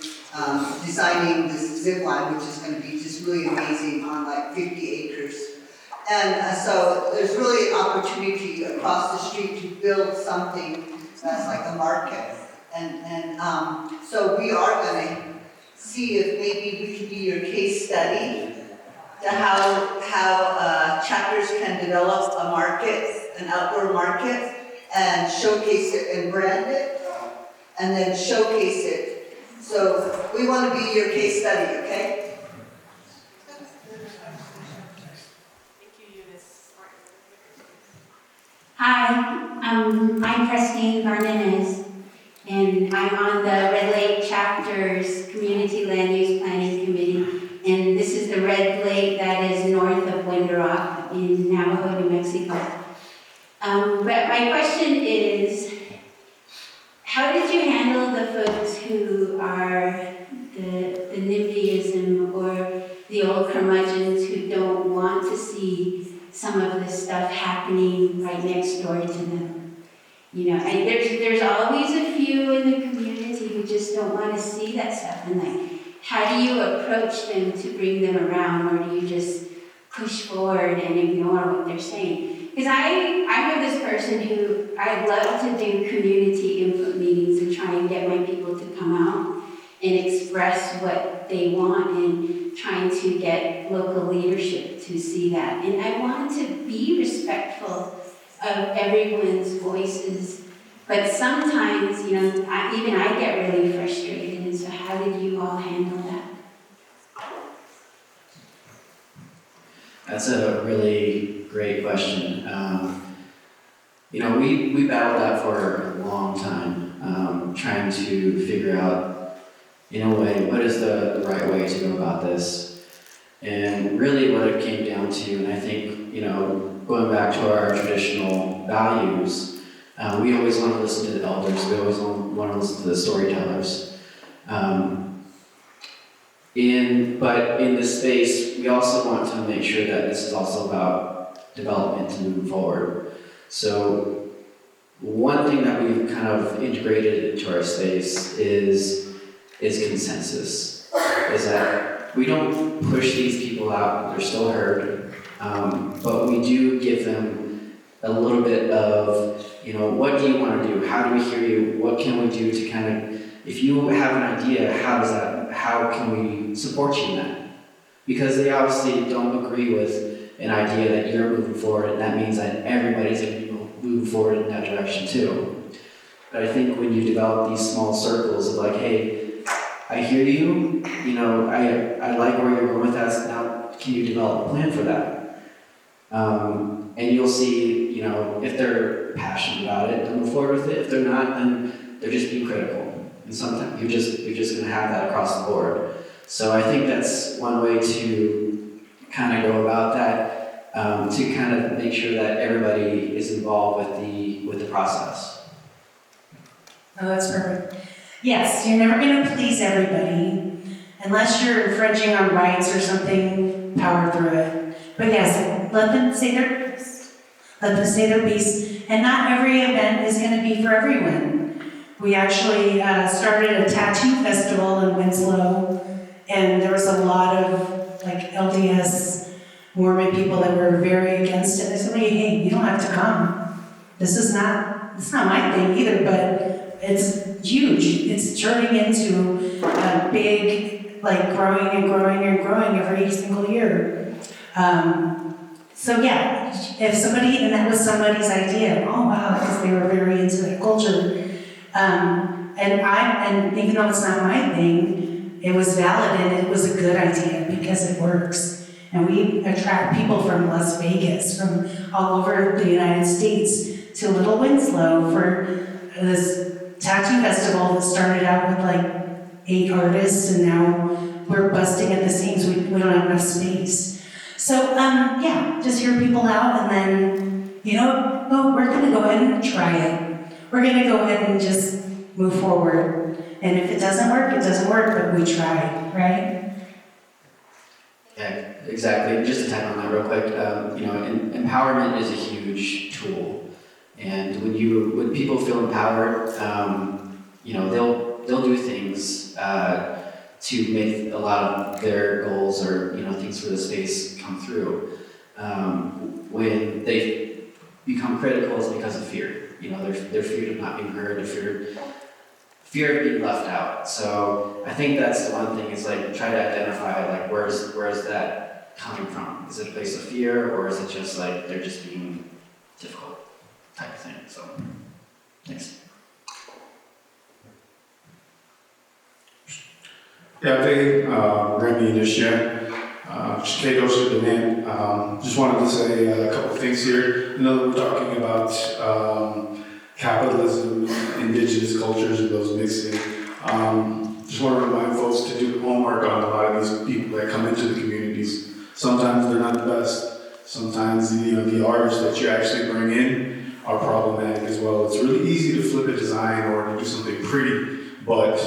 designing this zip line, which is going to be just really amazing on like 50 acres. And so there's really an opportunity across the street to build something that's like a market. And so we are going to see if maybe we can do your case study to how chapters can develop a market, an outdoor market, and showcase it and brand it, and then showcase it. So we want to be your case study, okay?
Hi, I'm Christine Barnenez, and I'm on the Red Lake Chapter's Community Land Use Planning Committee. And this is the Red Lake that is north of Wind Rock in Navajo, New Mexico. But my question is, how did you handle the folks who are the NIMBYism or the old curmudgeons who don't want to see some of this stuff happening right next door to them? You know, and there's always a few in the community who just don't want to see that stuff. And like, how do you approach them to bring them around, or do you just push forward and ignore what they're saying? Because I'm this person who I love to do community input meetings and try and get my people to come out and express what they want, and trying to get local leadership to see that. And I want to be respectful of everyone's voices, but sometimes, you know, even I get really frustrated. And so how did you all handle that?
That's a really great question. You know, we battled that for a long time, trying to figure out, in a way, what is the right way to go about this. And really what it came down to, and I think, you know, going back to our traditional values, we always want to listen to the elders, we always want to listen to the storytellers. But in this space, we also want to make sure that this is also about development to move forward. So one thing that we've kind of integrated into our space is consensus. Is that we don't push these people out, they're still heard, but we do give them a little bit of, what do you want to do? How do we hear you? What can we do to kind of, if you have an idea, how can we support you in that? Because they obviously don't agree with an idea that you're moving forward, and that means that everybody's going to be moving forward in that direction too. But I think when you develop these small circles of like, hey, I hear you, I like where you're going with that, now can you develop a plan for that? And you'll see, if they're passionate about it, they'll move forward with it. If they're not, then they're just being critical. And sometimes you're just going to have that across the board. So I think that's one way to kind of go about that, to kind of make sure that everybody is involved with the process.
Oh, that's perfect. Yes, you're never going to please everybody unless you're infringing on rights or something. Power through it. But yes, let them say their piece. Let them say their piece. And not every event is going to be for everyone. We actually started a tattoo festival in Winslow, and there was a lot of LDS Mormon people that were very against it. I said, hey, you don't have to come. It's not my thing either, but it's huge. It's turning into a big, growing and growing and growing every single year. So yeah, if somebody, and that was somebody's idea, oh wow, because they were very into that culture. And even though it's not my thing, it was valid and it was a good idea because it works. And we attract people from Las Vegas, from all over the United States to Little Winslow for this tattoo festival that started out with 8 artists, and now we're busting at the seams. We don't have enough space. So yeah, just hear people out, and then we're gonna go ahead and try it. We're gonna go ahead and just move forward. And if it doesn't work, it doesn't work, but we tried, right?
Yeah, exactly. Just to tap on that real quick, empowerment is a huge tool, and when people feel empowered, they'll do things to make a lot of their goals or things for the space come through. When they become critical, it's because of fear. Their fear of not being heard, their fear of being left out. So I think that's the one thing is try to identify where's that coming from? Is it a place of fear, or is it just they're just being difficult type of thing? So thanks.
Yeah, Remy Nisha, Chicago Sudan. Just wanted to say a couple of things here. I know that we're talking about capitalism, indigenous cultures, and those mixing. Just want to remind folks to do homework on a lot of these people that come into the communities. Sometimes they're not the best. Sometimes the artists that you actually bring in are problematic as well. It's really easy to flip a design or to do something pretty, but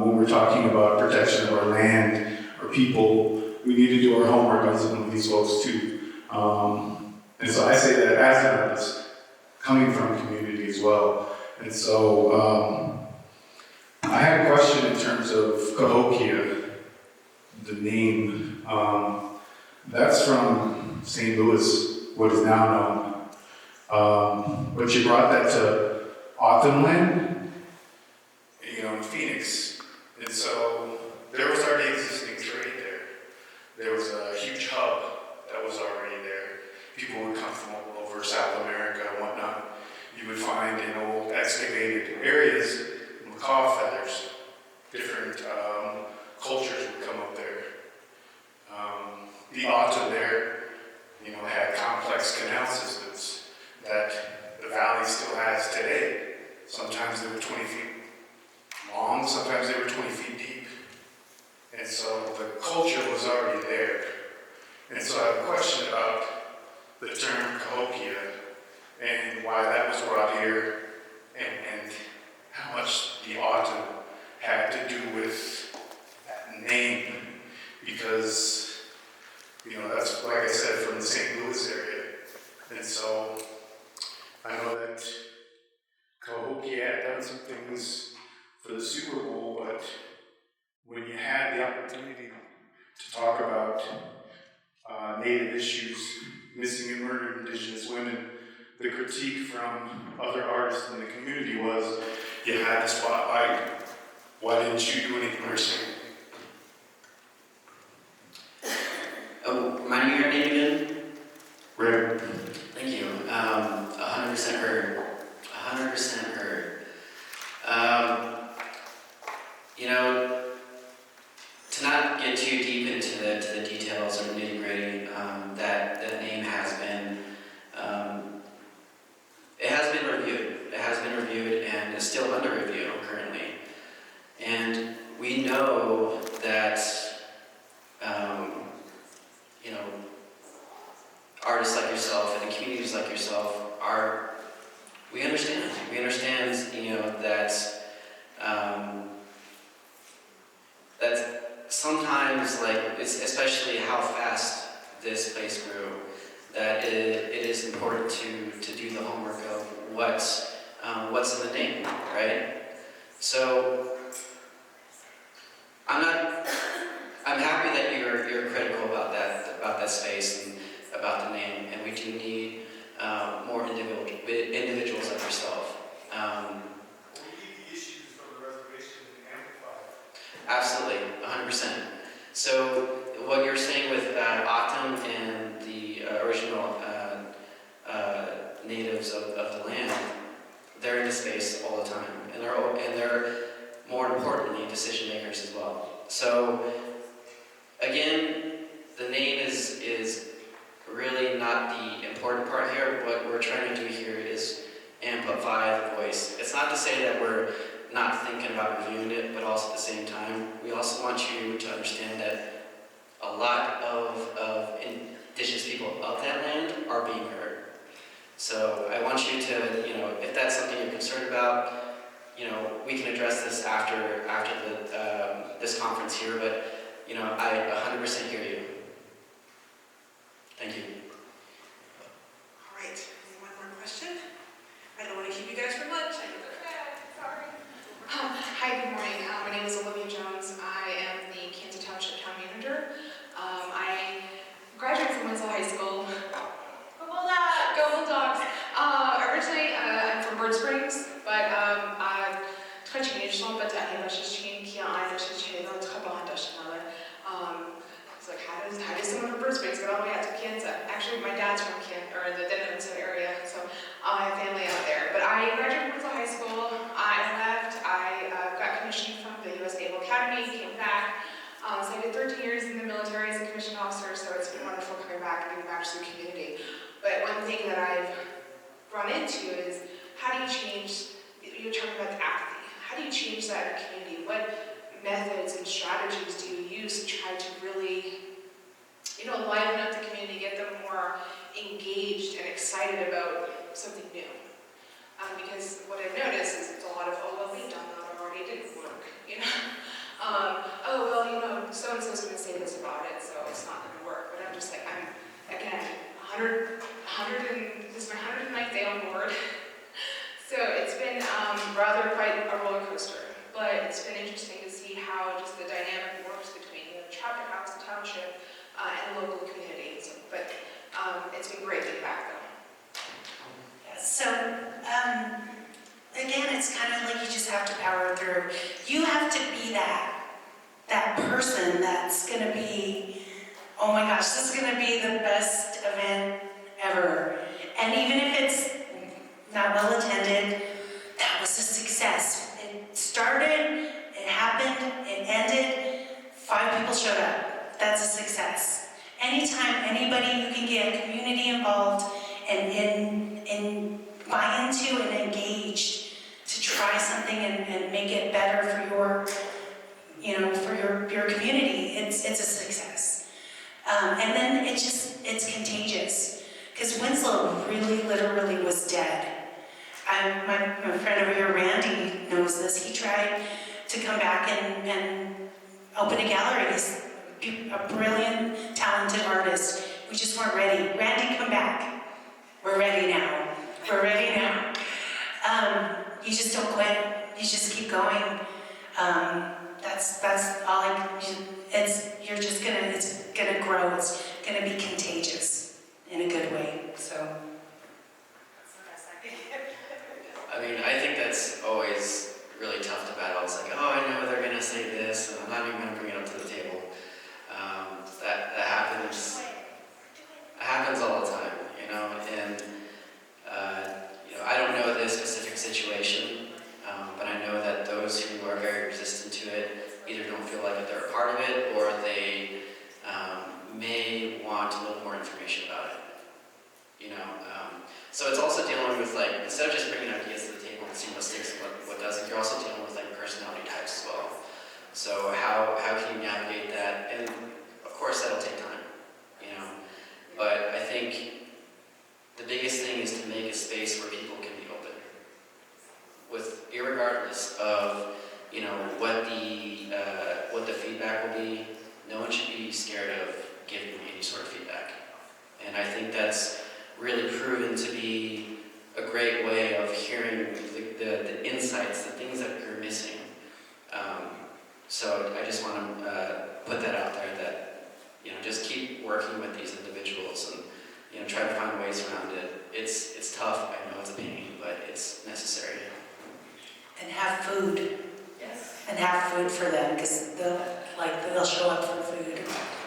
when we're talking about protection of our land or people, we need to do our homework on some of these folks too. And so I say that as an artist, coming from community as well. And so I had a question in terms of Cahokia, the name. That's from St. Louis, what is now known. But you brought that to Autumnland, in Phoenix. And so there was already existing trade there. There was a huge hub that was already there. People would come from all over South America and whatnot. You would find in old excavated areas, macaw feathers, different cultures would come up there. The Otta there, had complex canal systems that the valley still has today. Sometimes they were 20 feet long, sometimes they were 20 feet deep. And so the culture was already there. And so I have a question about the term Cahokia and why that was brought here and how much the autumn had to do with that name. Because, that's, like I said, from the St. Louis area. And so okay, I had done some things for the Super Bowl, but when you had the opportunity to talk about Native issues, missing and murdered Indigenous women, the critique from other artists in the community was, you had the spotlight, why didn't you do anything yourself?
Remind me your name again?
Right.
Thank you. 100% heard. 100% heard. To not get too deep into the details or nitty-gritty, that name has been, it has been reviewed. It has been reviewed and is still under review currently. And we know that, artists like yourself and communities like yourself we understand, that sometimes, especially how fast this place grew, that it is important to do the homework of what's in the name, right? So, I'm happy that you're critical about that space and about the name, and we do need more individuals like yourself.
We need the issues from the reservation amplified.
Absolutely, 100%. So what you're saying with Octum and the original natives of the land, they're in the space all the time, and they're more importantly decision makers as well. So again, the name is really not the important part here. What we're trying to do here is amplify the voice. It's not to say that we're not thinking about reviewing it, but also at the same time, we also want you to understand that a lot of indigenous people of that land are being heard. So I want you to, if that's something you're concerned about, we can address this after this conference here, but I 100% hear you. Thank you.
All right, one more question? I don't want to keep you guys for lunch. I know they're bad, sorry.
Hi, good morning. My name is Olivia Jones. I am the Kansas Township Town Manager. I graduated from Winslow High School. Go Bulldogs! Go Bulldogs! Originally, I'm from Bird Springs, but très csinálom, but I it's like, how does someone from Bird Springs get all the way out to Kansas? Actually, my dad's from the Denver area, so I have family out there. But I graduated from Winslow High School. I left. I got commissioned from the U.S. Naval Academy, came back. So I did 13 years in the military as a commissioned officer, so it's been wonderful coming back and giving back to the community. But one thing that I've run into is, how do you change, you're talking about the apathy, how do you change that in the community? What methods and strategies do you use to try to really, liven up the community, get them more engaged and excited about something new? Because what I've noticed is it's a lot of, we've done that already, it didn't work, so-and-so's going to say this about it, so it's not going to work. But I'm just like, this is my 109th day on board. So it's been rather quite a roller coaster. But it's been interesting to see how just the dynamic works between the chapter house, the township, and the local community. But it's been great being back though.
So, again, it's kind of like you just have to power through. You have to be that person that's going to be, oh my gosh, this is going to be the best event ever. And even if it's not well attended, that was a success. It started, it happened, it ended, 5 people showed up. That's a success. Anytime anybody you can get community involved and buy into and engaged to try something and make it better for your, for your community, it's a success. And then it's contagious. Because Winslow really literally was dead. My friend over here, Randy, knows this. He tried to come back and open a gallery. He's a brilliant, talented artist. We just weren't ready. Randy, come back. We're ready now. We're ready now. you just don't quit. You just keep going. That's all it's gonna grow. It's gonna be contagious in a good way. So.
I mean, I think that's always really tough to battle. It's like, oh, I know they're gonna say this, and I'm not even gonna bring it up to the table. That happens all the time, you know. And I don't know the specific situation, but I know that those who are very resistant to it either don't feel like they're a part of it, or they may want a little more information about it. You know, so it's also dealing with, like, instead of just bringing ideas to the table and seeing what sticks and what doesn't, you're also dealing with, like, personality types as well. So how can you navigate that? And of course that'll take time, you know. But I think the biggest thing is to make a space where people can be open, with irregardless of, you know, what the feedback will be. No one should be scared of giving any sort of feedback. And I think that's really proven to be a great way of hearing the insights, the things that you're missing. So I just want to put that out there, that, you know, just keep working with these individuals and, you know, try to find ways around it. It's tough, I know it's a pain, but it's necessary.
And have food.
Yes.
And have food for them, because they'll show up for food.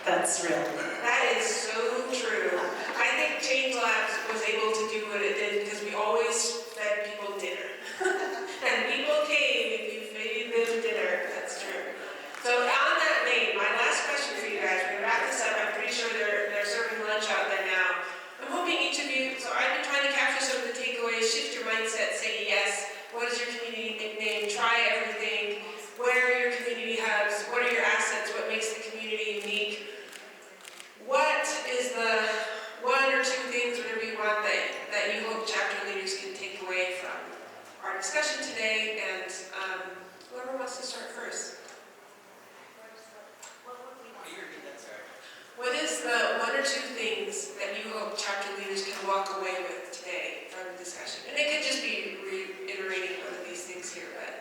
That's real.
That is so true. I think Change Labs was able to do what it did because we always fed people dinner. And people came if you fed them dinner. That's true. So on that vein, my last question for you guys, we're gonna wrap this up. I'm pretty sure they're serving lunch out there now. I'm hoping each of you, so I've been trying to capture some of the takeaways, shift your mindset, say yes. What is your community nickname? Try everything. Where are your community hubs? What are your assets? What makes the community unique? What is the one or two things, whatever you want, that you hope chapter leaders can take away from our discussion today? And whoever wants to start first. What is the one or two things that you hope chapter leaders can walk away with today from the discussion? And it could just be reiterating one of these things here, but.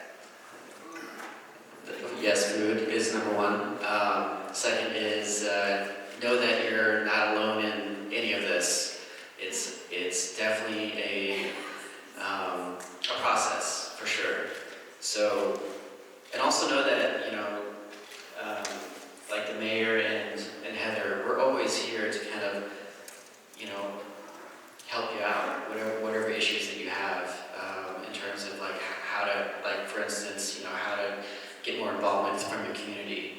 Yes, food is number one. Second is know that you're not alone in any of this. It's definitely a process for sure. So, and also know that, you know, like the mayor and Heather, we're always here to kind of, you know, help you out, whatever issues that you have, in terms of like how to, like for instance, you know, how to get more involvement from your community.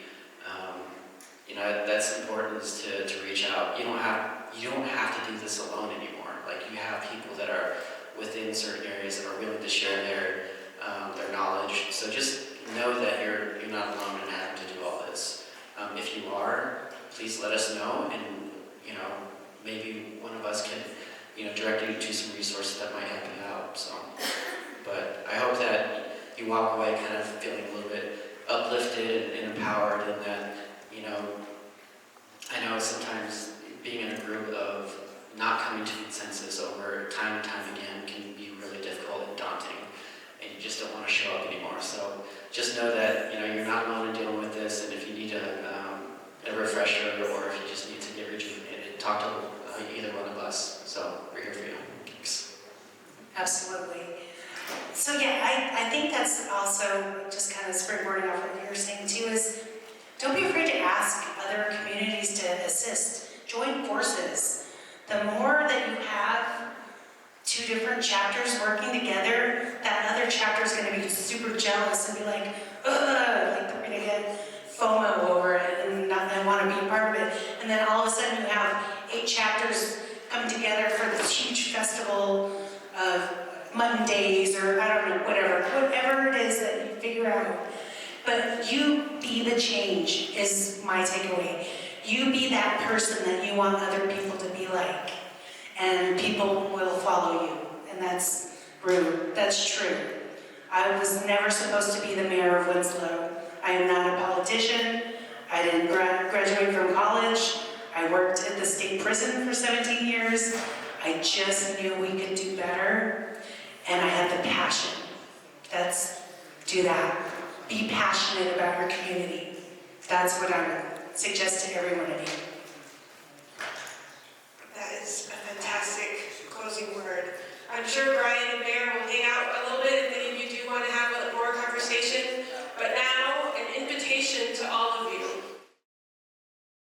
You know, that's important, is to reach out. You don't have to do this alone anymore. Like, you have people that are within certain areas that are willing to share their knowledge. So just know that you're not alone in having to do all this. If you are, please let us know, and, you know, maybe one of us can, you know, direct you to some resources that might help you out. So, but I hope that you walk away kind of feeling a little bit uplifted and empowered, and that, you know, I know sometimes being in a group of not coming to consensus over time and time again can be really difficult and daunting, and you just don't want to show up anymore. So just know that, you know, you're not alone in dealing with this, and if you need a refresher, or if you just need to get rejuvenated, talk to either one of us. So we're here for you. Thanks.
Absolutely. So yeah, I think that's also just kind of springboarding off what you're saying too, is don't be afraid to ask other communities to assist. Join forces. The more that you have two different chapters working together, that other chapter is going to be super jealous and be like, ugh, like they're going to get FOMO over it and not want to be a part of it. And then all of a sudden you have 8 chapters come together for this huge festival of Mutton Days, or I don't know, whatever it is that you figure out. But you be the change is my takeaway. You be that person that you want other people to be like, and people will follow you. And that's rude. That's true. I was never supposed to be the mayor of Winslow. I am not a politician. I didn't graduate from college. I worked at the state prison for 17 years. I just knew we could do better, and I had the passion. do that. Be passionate about your community. That's what I would suggest to every one of you.
That is a fantastic closing word. I'm sure Brian and Bear will hang out a little bit if they